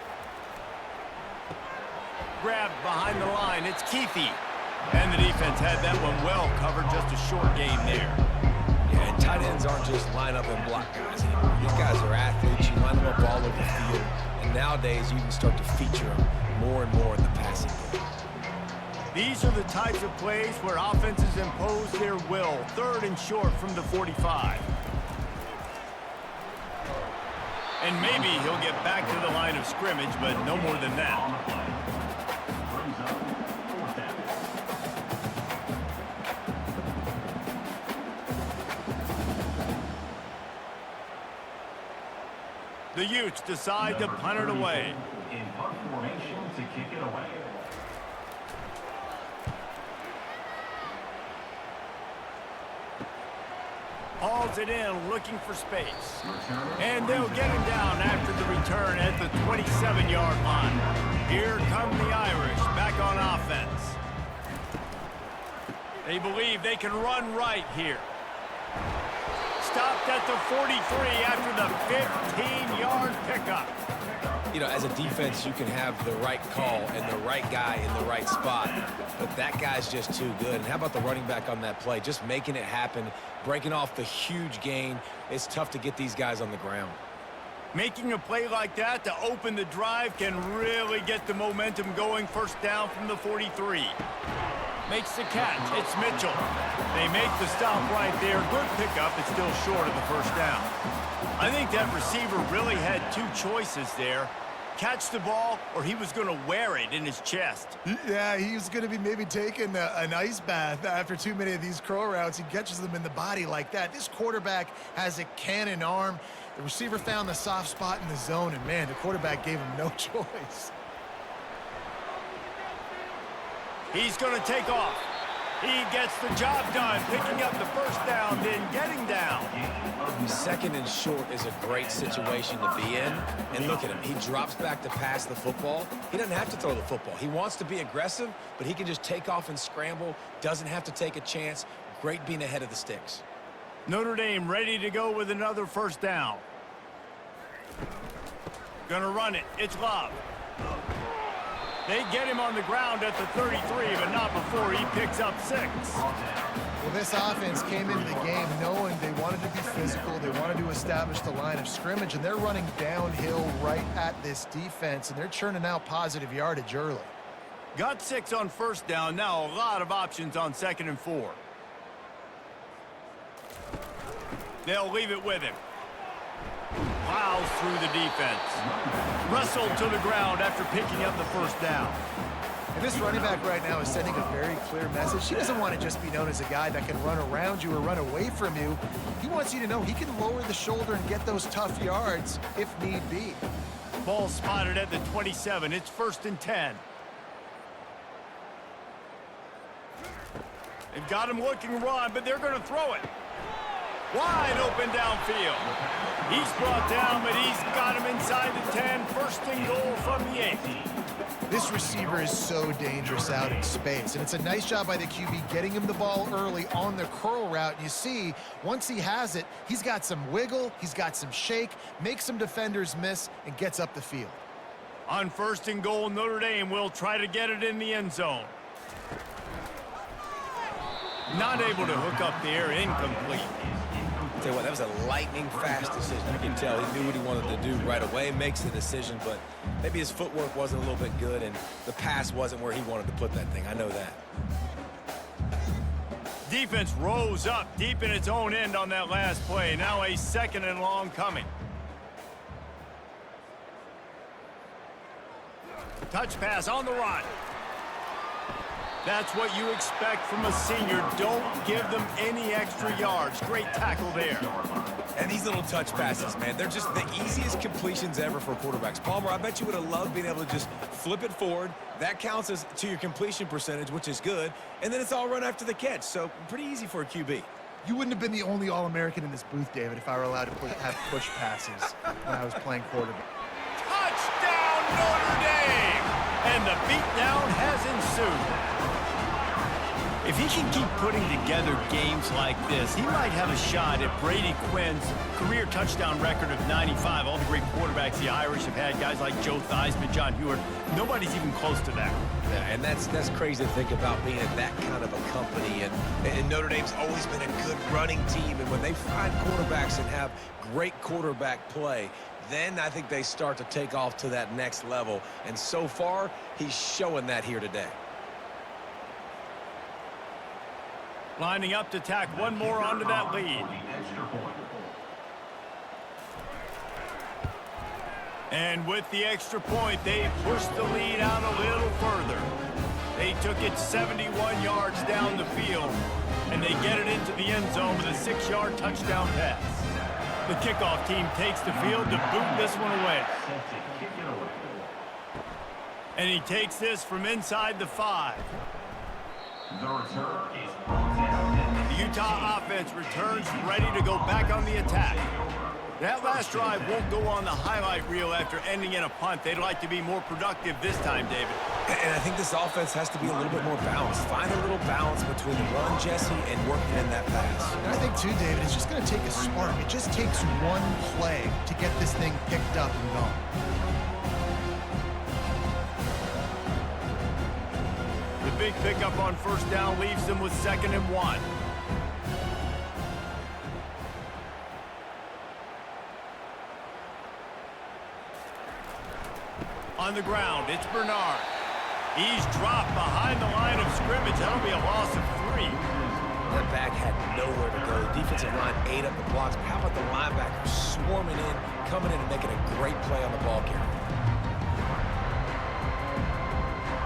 Grabbed behind the line. It's Keithy. And the defense had that one well covered. Just a short game there. Yeah, and tight ends aren't just line up and block guys anymore. These guys are athletes. You line them up all over the field. And nowadays, you can start to feature them more and more in the passing game. These are the types of plays where offenses impose their will. 3rd and short from the 45. And maybe he'll get back to the line of scrimmage, but no more than that. The Utes decide to punt it away. In punt formation to kick it away. Hauls it in, looking for space. And they'll get him down after the return at the 27-yard line. Here come the Irish back on offense. They believe they can run right here. Stopped at the 43 after the 15-yard pickup. You know, as a defense, you can have the right call and the right guy in the right spot, but that guy's just too good. And how about the running back on that play? Just making it happen, breaking off the huge gain. It's tough to get these guys on the ground. Making a play like that to open the drive can really get the momentum going. First down from the 43. Makes the catch. It's Mitchell. They make the stop right there. Good pickup. It's still short of the first down. I think that receiver really had 2 choices there. Catch the ball, or he was going to wear it in his chest. Yeah, he was going to be maybe taking an ice bath after too many of these crow routes. He catches them in the body like that. This quarterback has a cannon arm. The receiver found the soft spot in the zone, and, man, the quarterback gave him no choice. He's going to take off. He gets the job done, picking up the first down, then getting down. Second and short is a great situation to be in. And look at him. He drops back to pass the football. He doesn't have to throw the football. He wants to be aggressive, but he can just take off and scramble. Doesn't have to take a chance. Great being ahead of the sticks. Notre Dame ready to go with another first down. Gonna run it. It's Love. They get him on the ground at the 33, but not before he picks up 6. Well, this offense came into the game knowing they wanted to be physical, they wanted to establish the line of scrimmage, and they're running downhill right at this defense, and they're churning out positive yardage early. Got 6 on first down. Now a lot of options on 2nd and 4. They'll leave it with him. Plows through the defense. Wrestled to the ground after picking up the first down. And this running back right now is sending a very clear message. He doesn't want to just be known as a guy that can run around you or run away from you. He wants you to know he can lower the shoulder and get those tough yards if need be. Ball spotted at the 27. It's 1st and 10. They've got him looking run, but they're going to throw it. Wide open downfield. He's brought down, but he's got him inside the 10. 1st and goal from the 8. This receiver is so dangerous out in space, and it's a nice job by the QB getting him the ball early on the curl route. And you see, once he has it, he's got some wiggle, he's got some shake, makes some defenders miss, and gets up the field. On 1st and goal, Notre Dame will try to get it in the end zone. Not able to hook up the air, incomplete. Tell you what, that was a lightning-fast decision. You can tell he knew what he wanted to do right away, makes the decision, but maybe his footwork wasn't a little bit good, and the pass wasn't where he wanted to put that thing. I know that. Defense rose up deep in its own end on that last play. Now a 2nd and long coming. Touch pass on the run. That's what you expect from a senior. Don't give them any extra yards. Great tackle there. And these little touch passes, man, they're just the easiest completions ever for quarterbacks. Palmer, I bet you would have loved being able to just flip it forward. That counts as to your completion percentage, which is good. And then it's all run after the catch. So pretty easy for a QB. You wouldn't have been the only All-American in this booth, David, if I were allowed to have push passes when I was playing quarterback. Touchdown, Notre Dame! And the beatdown has ensued. If he can keep putting together games like this, he might have a shot at Brady Quinn's career touchdown record of 95. All the great quarterbacks the Irish have had, guys like Joe Theismann, John Hewart, nobody's even close to that. Yeah, and that's crazy to think about being in that kind of a company. And Notre Dame's always been a good running team. And when they find quarterbacks and have great quarterback play, then I think they start to take off to that next level. And so far, he's showing that here today. Lining up to tack one more onto that lead. And with the extra point, they pushed the lead out a little further. They took it 71 yards down the field, and they get it into the end zone with a 6-yard touchdown pass. The kickoff team takes the field to boot this one away. And he takes this from inside the 5. The Utah offense returns ready to go back on the attack. That last drive won't go on the highlight reel after ending in a punt. They'd like to be more productive this time, David. And I think this offense has to be a little bit more balanced. Find a little balance between the run, Jesse, and working in that pass. And I think, too, David, it's just going to take a spark. It just takes one play to get this thing picked up and going. The big pickup on first down leaves them with 2nd and 1. On the ground, it's Bernard. He's dropped behind the line of scrimmage. That'll be a loss of 3. That back had nowhere to go. The defensive line ate up the blocks. How about the linebackers swarming in, coming in and making a great play on the ball carrier?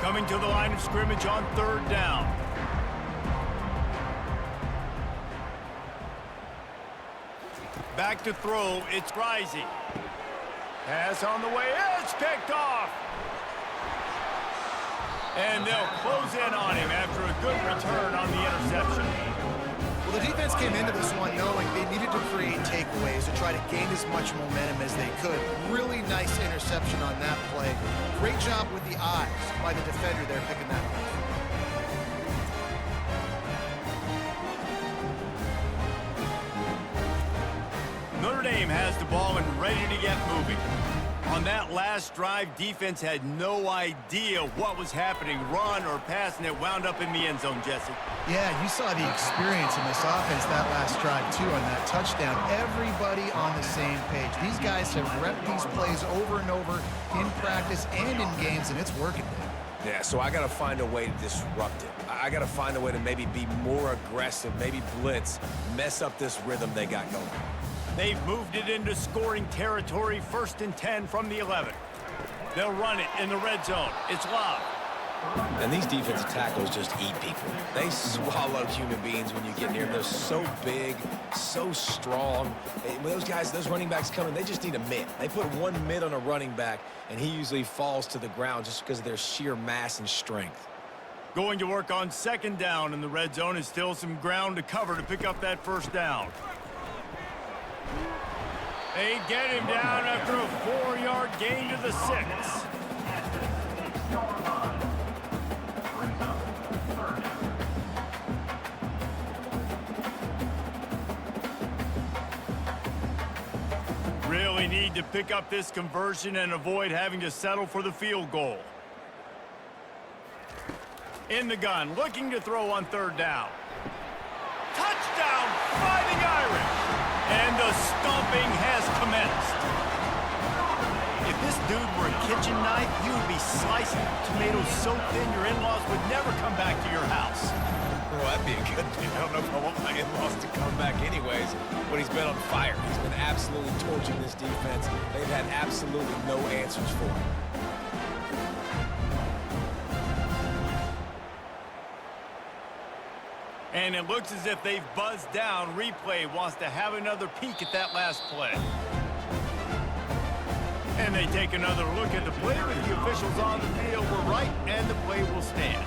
Coming to the line of scrimmage on 3rd down. Back to throw, it's Rising. Pass on the way, it's picked off. And they'll close in on him after a good return on the interception. Well, the defense came into this one knowing they needed to create takeaways to try to gain as much momentum as they could. Really nice interception on that play. Great job with the eyes by the defender there picking that up. Notre Dame has the ball and ready to get moving. On that last drive, defense had no idea what was happening, run or pass, and it wound up in the end zone, Jesse. Yeah, you saw the experience in this offense that last drive, too, on that touchdown. Everybody on the same page. These guys have repped these plays over and over in practice and in games, and it's working. Yeah, so I got to find a way to disrupt it. I got to find a way to maybe be more aggressive, maybe blitz, mess up this rhythm they got going. They've moved it into scoring territory, 1st and 10 from the 11. They'll run it in the red zone. It's Love. And these defensive tackles just eat people. They swallow human beings when you get near them. They're so big, so strong. When those guys, those running backs come in, they just need a mid. They put one mid on a running back, and he usually falls to the ground just because of their sheer mass and strength. Going to work on 2nd down in the red zone is still some ground to cover to pick up that 1st down. They get him down after a 4-yard gain to the 6. Really need to pick up this conversion and avoid having to settle for the field goal. In the gun, looking to throw on 3rd down. Touchdown, Fighting Irish! And the stomping has commenced. If this dude were a kitchen knife, you would be slicing tomatoes so thin your in-laws would never come back to your house. Well, that'd be a good thing. I don't know if I want my in-laws to come back anyways, but he's been on fire. He's been absolutely torching this defense. They've had absolutely no answers for him. And it looks as if they've buzzed down. Replay wants to have another peek at that last play. And they take another look at the play, but the officials on the field were right, and the play will stand.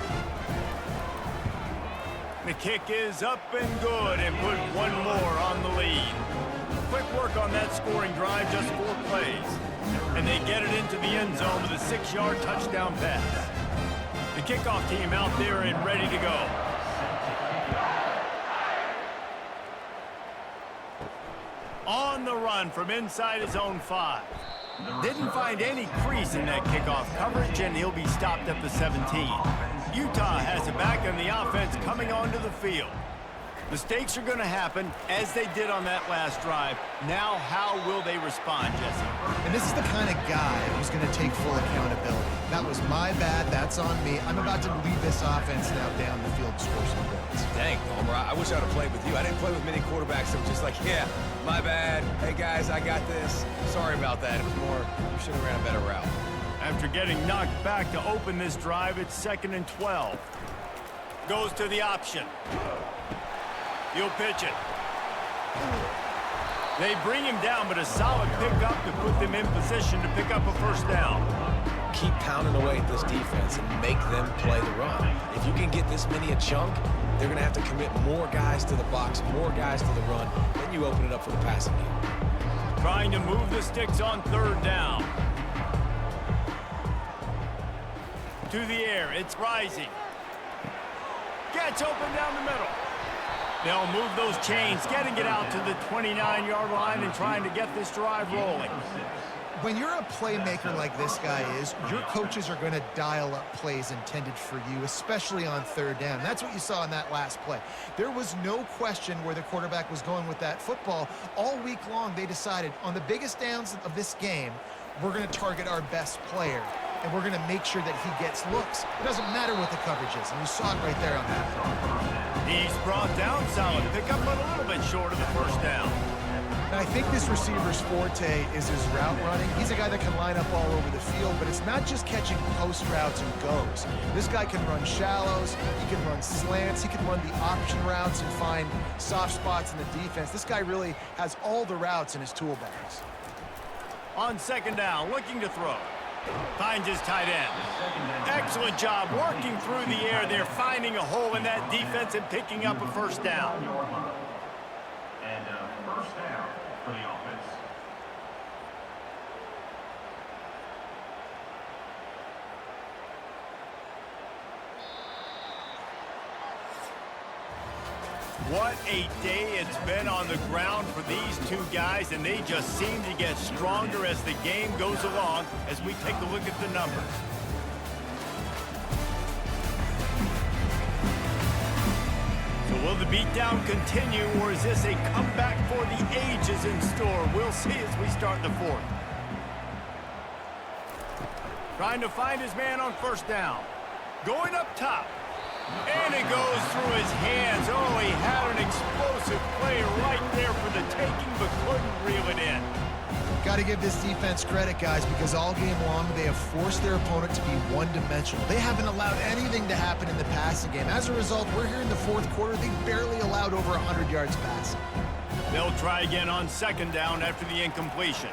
The kick is up and good, and put one more on the lead. Quick work on that scoring drive, just 4 plays. And they get it into the end zone with a 6-yard touchdown pass. The kickoff team out there and ready to go. On the run from inside his own 5. Didn't find any crease in that kickoff coverage, and he'll be stopped at the 17. Utah has it back on the offense coming onto the field. Mistakes are going to happen, as they did on that last drive. Now, how will they respond, Jesse? And this is the kind of guy who's going to take full accountability. That was my bad. That's on me. I'm about to lead this offense now down the field to score some points. Dang, Homer, I wish I would have played with you. I didn't play with many quarterbacks that were just like, yeah, my bad. Hey, guys, I got this. Sorry about that. It was more, you should have ran a better route. After getting knocked back to open this drive, it's 2nd and 12. Goes to the option. He'll pitch it. They bring him down, but a solid pickup to put them in position to pick up a 1st down. Keep pounding away at this defense and make them play the run. If you can get this many a chunk, they're going to have to commit more guys to the box, more guys to the run. Then you open it up for the passing game. Trying to move the sticks on 3rd down. To the air, it's Rising. Gets open down the middle. They'll move those chains, getting it out to the 29-yard line and trying to get this drive rolling. When you're a playmaker like this guy is, your coaches are going to dial up plays intended for you, especially on 3rd down. That's what you saw in that last play. There was no question where the quarterback was going with that football. All week long, they decided on the biggest downs of this game, we're going to target our best player, and we're going to make sure that he gets looks. It doesn't matter what the coverage is, and you saw it right there on that play. He's brought down, solid pickup, but a little bit short of the 1st down. And I think this receiver's forte is his route running. He's a guy that can line up all over the field, but it's not just catching post routes and goes. This guy can run shallows, he can run slants, he can run the option routes and find soft spots in the defense. This guy really has all the routes in his toolbox. On 2nd down, looking to throw. Finds his tight end. Excellent job working through the air there, finding a hole in that defense and picking up a first down. And first down for the offense. What a day it's been on the ground for these two guys, and they just seem to get stronger as the game goes along as we take a look at the numbers. So will the beatdown continue, or is this a comeback for the ages in store? We'll see as we start the fourth. Trying to find his man on first down. Going up top. And it goes through his hands. Oh, he had an explosive play right there for the taking, but couldn't reel it in. Got to give this defense credit, guys, because all game long they have forced their opponent to be one-dimensional. They haven't allowed anything to happen in the passing game. As a result, we're here in the fourth quarter. They barely allowed over 100 yards passing. They'll try again on second down after the incompletion.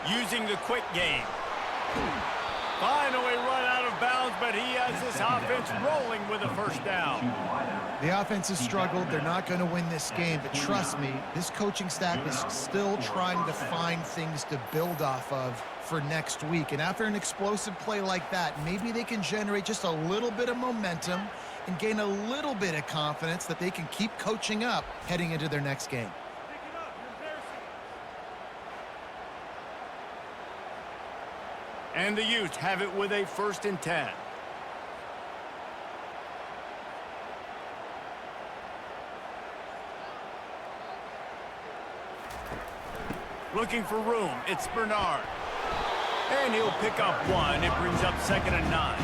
Using the quick game. Finally run out of bounds, but he has this offense rolling with a first down. The offense has struggled. They're not going to win this game, but trust me, this coaching staff is still trying to find things to build off of for next week. And after an explosive play like that, maybe they can generate just a little bit of momentum and gain a little bit of confidence that they can keep coaching up heading into their next game. And the Utes have it with a 1st and 10. Looking for room. It's Bernard. And he'll pick up one. It brings up 2nd and 9.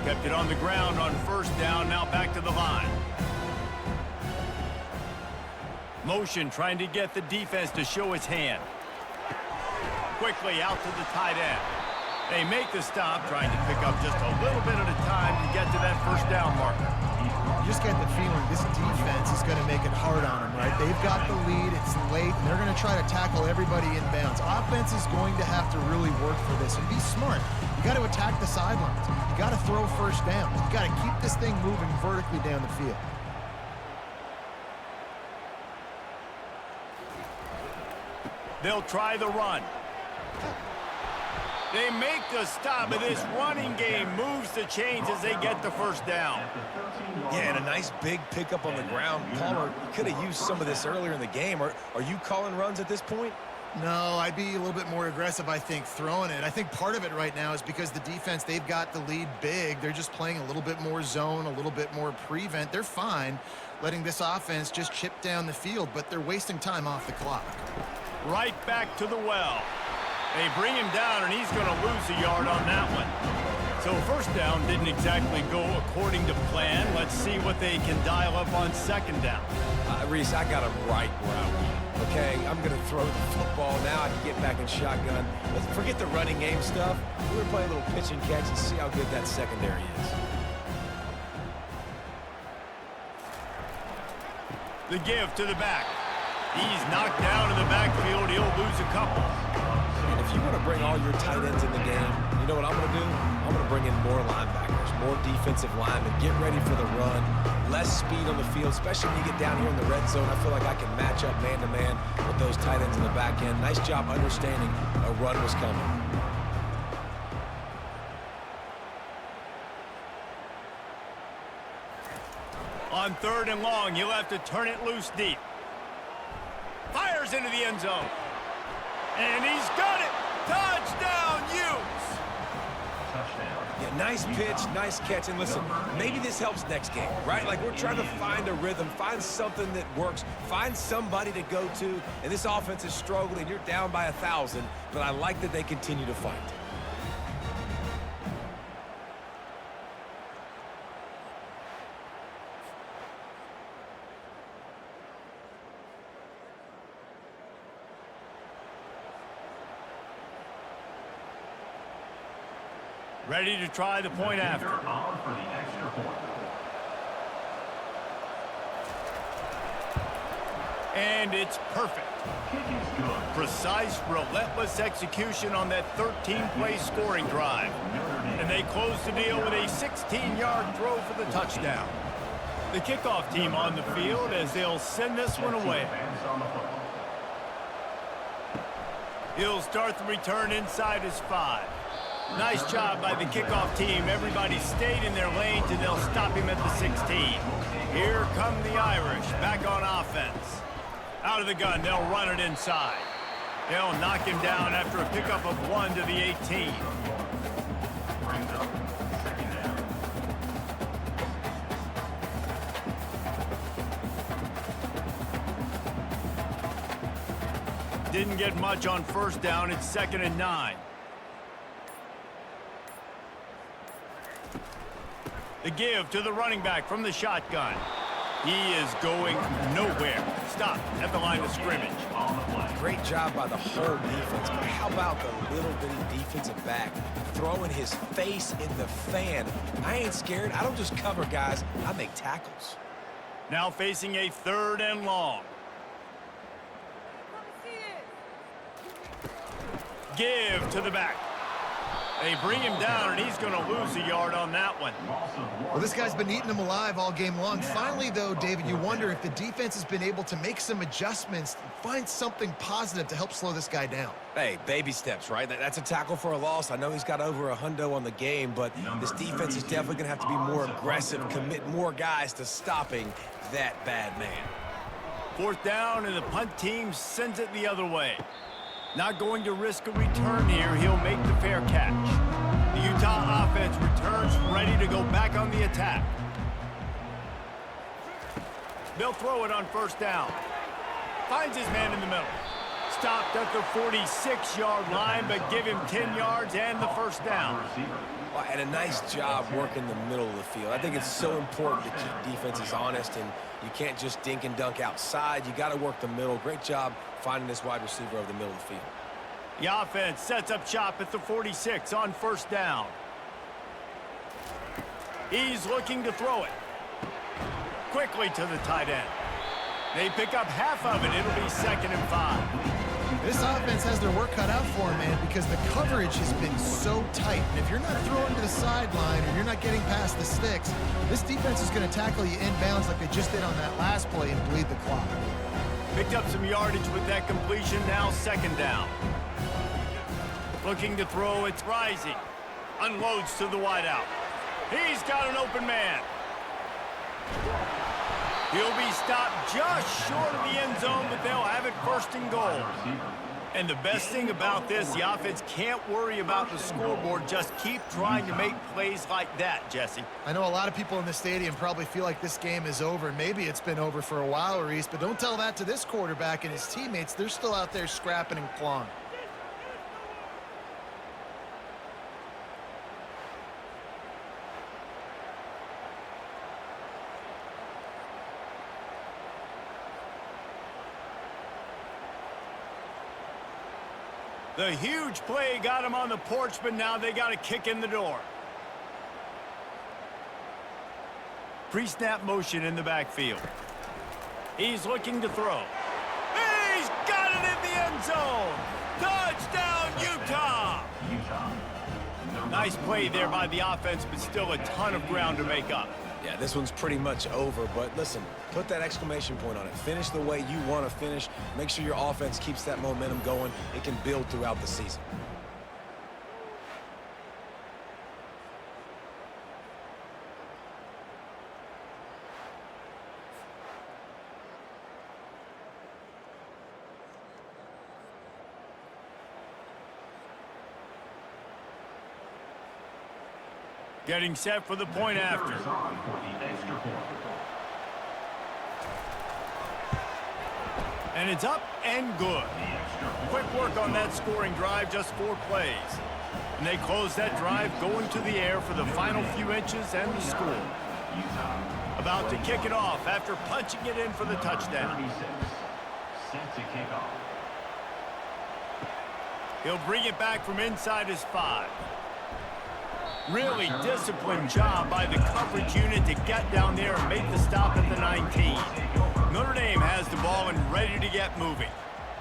Kept it on the ground on first down, now back to the line. Motion trying to get the defense to show its hand. Quickly out to the tight end. They make the stop, trying to pick up just a little bit at a time to get to that first down marker. You just get the feeling this defense is going to make it hard on them, right? They've got the lead, it's late, and they're going to try to tackle everybody inbounds. Offense is going to have to really work for this and be smart. You got to attack the sidelines. You got to throw first downs. You got to keep this thing moving vertically down the field. They'll try the run. They make the stop, and this running game moves the chains as they get the first down. Yeah, and a nice big pickup on the ground. Palmer could have used some of this earlier in the game. Are you calling runs at this point? No, I'd be a little bit more aggressive, I think, throwing it. I think part of it right now is because the defense, they've got the lead big. They're just playing a little bit more zone, a little bit more prevent. They're fine letting this offense just chip down the field, but they're wasting time off the clock. Right back to the well. They bring him down, and he's going to lose a yard on that one. So first down didn't exactly go according to plan. Let's see what they can dial up on second down. Reese, I got him right where I want. Okay, I'm going to throw the football. Now I can get back in shotgun. Let's forget the running game stuff. We're going to play a little pitch and catch and see how good that secondary is. The give to the back. He's knocked down in the backfield. He'll lose a couple. And if you want to bring all your tight ends in the game, you know what I'm going to do? I'm going to bring in more linebackers, more defensive linemen, get ready for the run, less speed on the field, especially when you get down here in the red zone. I feel like I can match up man-to-man with those tight ends in the back end. Nice job understanding a run was coming. On 3rd and long, he'll have to turn it loose deep. Fires into the end zone. And he's got it. Touchdown, Utes. Yeah, nice pitch, nice catch. And listen, maybe this helps next game, right? Like we're trying to find a rhythm, find something that works, find somebody to go to. And this offense is struggling. You're down by 1,000, but I like that they continue to fight. Ready to try the point after. On for the extra point. And it's perfect. Kick is good. Precise, relentless execution on that 13-play scoring drive. And they close the deal with a 16-yard throw for the touchdown. The kickoff team on the field as they'll send this one away. He'll start the return inside his 5. Nice job by the kickoff team. Everybody stayed in their lanes, and they'll stop him at the 16. Here come the Irish back on offense. Out of the gun, they'll run it inside. They'll knock him down after a pickup of 1 to the 18. Didn't get much on first down. It's 2nd and 9. The give to the running back from the shotgun. He is going nowhere. Stop at the line of scrimmage. Great job by the whole defense, but how about the little bitty defensive back throwing his face in the fan? I ain't scared. I don't just cover guys. I make tackles. Now facing a 3rd and long. Give to the back. They bring him down, and he's going to lose a yard on that one. Well, this guy's been eating them alive all game long. Finally, though, David, you wonder if the defense has been able to make some adjustments, find something positive to help slow this guy down. Hey, baby steps, right? That's a tackle for a loss. I know he's got over a hundo on the game, but this defense is definitely going to have to be more aggressive, commit more guys to stopping that bad man. 4th down, and the punt team sends it the other way. Not going to risk a return here. He'll make the fair catch. The Utah offense returns ready to go back on the attack. They'll throw it on 1st down. Finds his man in the middle. Stopped at the 46-yard line, but give him 10 yards and the 1st down. Well, and a nice job working the middle of the field. I think it's so important to keep defenses honest, and you can't just dink and dunk outside. You got to work the middle. Great job finding this wide receiver over the middle of the field. The offense sets up shop at the 46 on 1st down. He's looking to throw it. Quickly to the tight end. They pick up half of it. It'll be 2nd and 5. This offense has their work cut out for them, man, because the coverage has been so tight. And if you're not throwing to the sideline or you're not getting past the sticks, this defense is going to tackle you inbounds like they just did on that last play and bleed the clock. Picked up some yardage with that completion. Now 2nd down. Looking to throw. It's rising. Unloads to the wideout. He's got an open man. He'll be stopped just short of the end zone, but they'll have it 1st and goal. And the best thing about this, the offense can't worry about the scoreboard. Just keep trying to make plays like that, Jesse. I know a lot of people in the stadium probably feel like this game is over. Maybe it's been over for a while, Reese, but don't tell that to this quarterback and his teammates. They're still out there scrapping and clawing. The huge play got him on the porch, but now they got a kick in the door. Pre-snap motion in the backfield. He's looking to throw. He's got it in the end zone. Touchdown, Utah! Nice play there by the offense, but still a ton of ground to make up. Yeah, this one's pretty much over, but listen, put that exclamation point on it. Finish the way you want to finish. Make sure your offense keeps that momentum going. It can build throughout the season. Getting set for the point after. And it's up and good. Quick work on that scoring drive, just 4 plays. And they close that drive going to the air for the final few inches and the score. About to kick it off after punching it in for the touchdown. Set to kick off. He'll bring it back from inside his 5. Really disciplined job by the coverage unit to get down there and make the stop at the 19. Notre Dame has the ball and ready to get moving.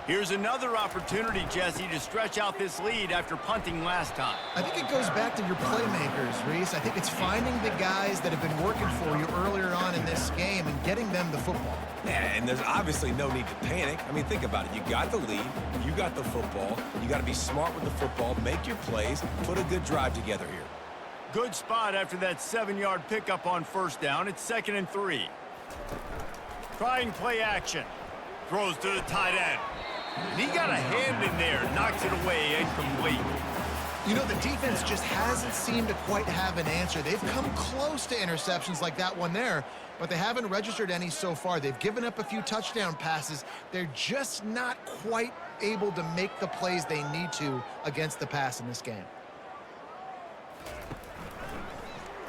Here's another opportunity, Jesse, to stretch out this lead after punting last time. I think it goes back to your playmakers, Reese. I think it's finding the guys that have been working for you earlier on in this game and getting them the football. Yeah, and there's obviously no need to panic. I mean, think about it. You got the lead. You got the football. You got to be smart with the football, make your plays, put a good drive together here. Good spot after that 7-yard pickup on first down. It's 2nd and 3. Trying play action. Throws to the tight end. He got a hand in there, knocks it away, incomplete. You know, the defense just hasn't seemed to quite have an answer. They've come close to interceptions like that one there, but they haven't registered any so far. They've given up a few touchdown passes. They're just not quite able to make the plays they need to against the pass in this game.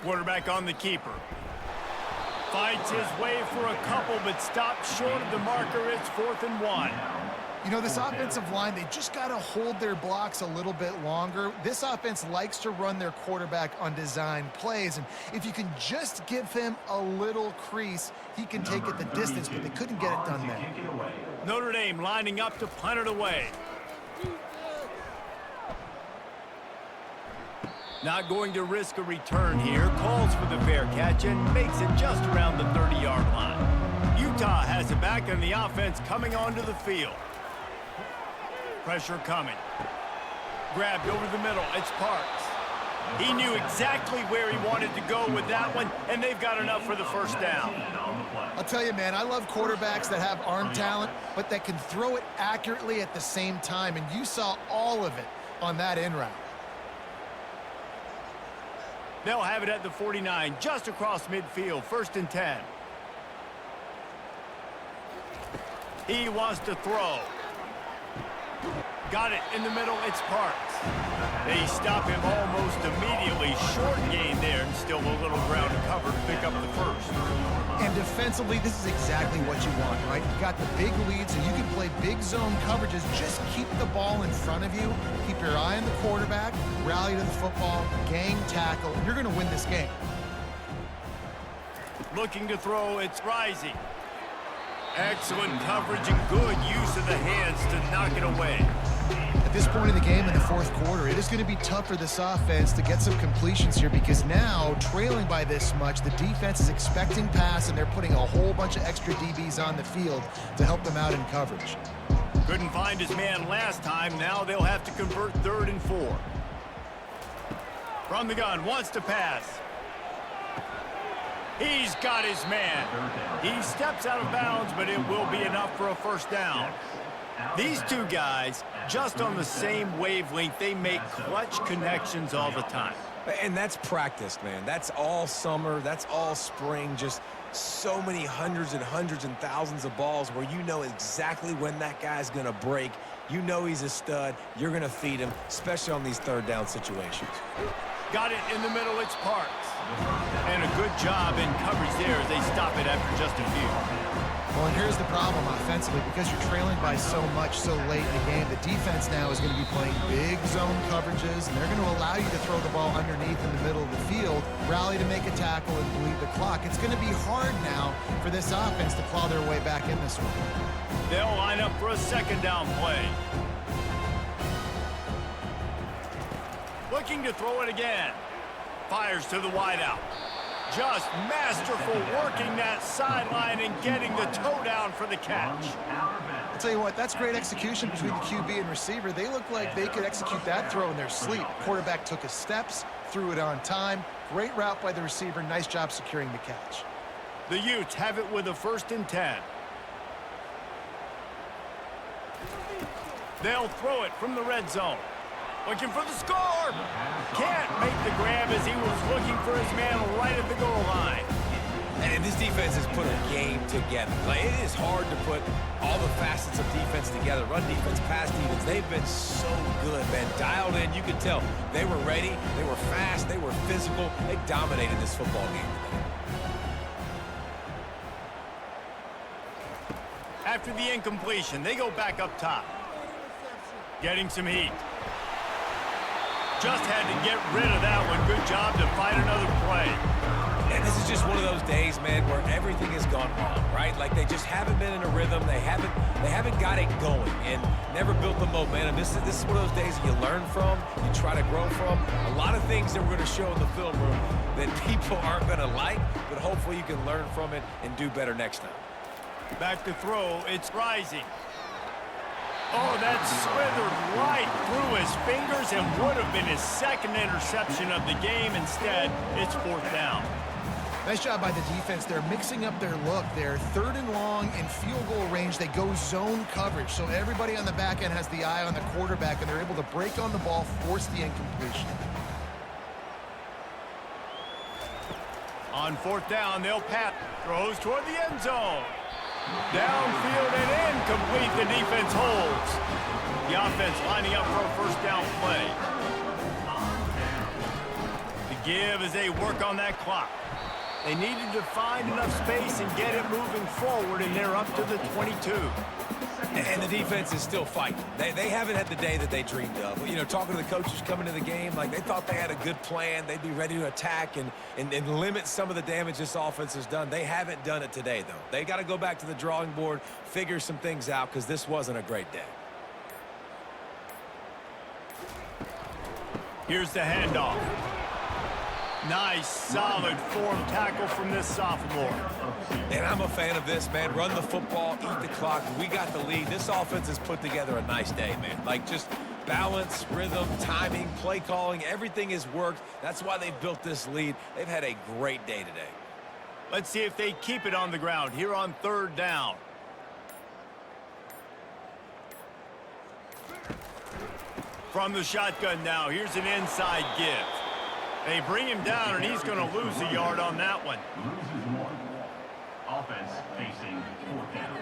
Quarterback on the keeper. Fights his way for a couple, but stops short of the marker. It's 4th and 1. You know, this offensive line, they just got to hold their blocks a little bit longer. This offense likes to run their quarterback on design plays, and if you can just give him a little crease, he can take it the distance, but they couldn't get it done there. Notre Dame lining up to punt it away. Not going to risk a return here. Calls for the fair catch and makes it just around the 30-yard line. Utah has it back, and the offense coming onto the field. Pressure coming. Grabbed over the middle. It's Parks. He knew exactly where he wanted to go with that one, and they've got enough for the first down. I'll tell you, man, I love quarterbacks that have arm talent, but that can throw it accurately at the same time, and you saw all of it on that in route. They'll have it at the 49, just across midfield, 1st and 10. He wants to throw. Got it in the middle, it's Parks. They stop him almost immediately. Short gain there, and still a little ground to cover to pick up the first. And defensively, this is exactly what you want, right? You got the big lead, so you can play big zone coverages. Just keep the ball in front of you. Keep your eye on the quarterback, rally to the football, gang tackle. You're going to win this game. Looking to throw, it's Rising. Excellent coverage and good use of the hands to knock it away. At this point in the game in the 4th quarter, it is going to be tough for this offense to get some completions here because now, trailing by this much, the defense is expecting pass, and they're putting a whole bunch of extra DBs on the field to help them out in coverage. Couldn't find his man last time. Now they'll have to convert 3rd and 4. From the gun, wants to pass. He's got his man. He steps out of bounds, but it will be enough for a first down. These two guys, just on the same wavelength, they make clutch connections all the time. And that's practiced, man. That's all summer. That's all spring. Just so many hundreds and hundreds and thousands of balls where you know exactly when that guy's going to break. You know he's a stud. You're going to feed him, especially on these 3rd down situations. Got it in the middle. It's Parks. And a good job in coverage there as they stop it after just a few. Well, and here's the problem offensively. Because you're trailing by so much so late in the game, the defense now is going to be playing big zone coverages, and they're going to allow you to throw the ball underneath in the middle of the field, rally to make a tackle, and bleed the clock. It's going to be hard now for this offense to claw their way back in this one. They'll line up for a 2nd down play. Looking to throw it again. Fires to the wideout. Just masterful working that sideline and getting the toe down for the catch. I'll tell you what, that's great execution between the QB and receiver. They look like they could execute that throw in their sleep. Quarterback took his steps, threw it on time. Great route by the receiver. Nice job securing the catch. The Utes have it with a 1st and 10. They'll throw it from the red zone. Looking for the score. Can't make the grab as he was looking for his man right at the goal line. And this defense has put a game together. Like, it is hard to put all the facets of defense together. Run defense, pass defense. They've been so good, man. Dialed in. You could tell they were ready. They were fast. They were physical. They dominated this football game today. After the incompletion, they go back up top. Getting some heat. Just had to get rid of that one. Good job to fight another play. And this is just one of those days, man, where everything has gone wrong, right? Like they just haven't been in a rhythm. They haven't got it going and never built the momentum. This is one of those days that you learn from, you try to grow from. A lot of things that we're going to show in the film room that people aren't going to like, but hopefully you can learn from it and do better next time. Back to throw. It's rising. Oh, that slithered right through his fingers and would have been his second interception of the game. Instead, it's 4th down. Nice job by the defense. They're mixing up their look. They're 3rd and long in field goal range. They go zone coverage, so everybody on the back end has the eye on the quarterback, and they're able to break on the ball, force the incompletion. On 4th down, they'll pass. Throws toward the end zone. Downfield and incomplete. The defense holds. The offense lining up for a 1st down play. The give as they work on that clock. They needed to find enough space and get it moving forward, and they're up to the 22. And the defense is still fighting. They haven't had the day that they dreamed of. You know, talking to the coaches coming to the game, like they thought they had a good plan. They'd be ready to attack and limit some of the damage this offense has done. They haven't done it today, though. They got to go back to the drawing board, figure some things out, because this wasn't a great day. Here's the handoff. Nice, solid form tackle from this sophomore. And I'm a fan of this, man. Run the football, eat the clock. We got the lead. This offense has put together a nice day, man. Like, just balance, rhythm, timing, play calling, everything has worked. That's why they've built this lead. They've had a great day today. Let's see if they keep it on the ground here on 3rd down. From the shotgun now, here's an inside give. They bring him down, and he's going to lose a yard on that one. Loses 1. Offense facing 4th down.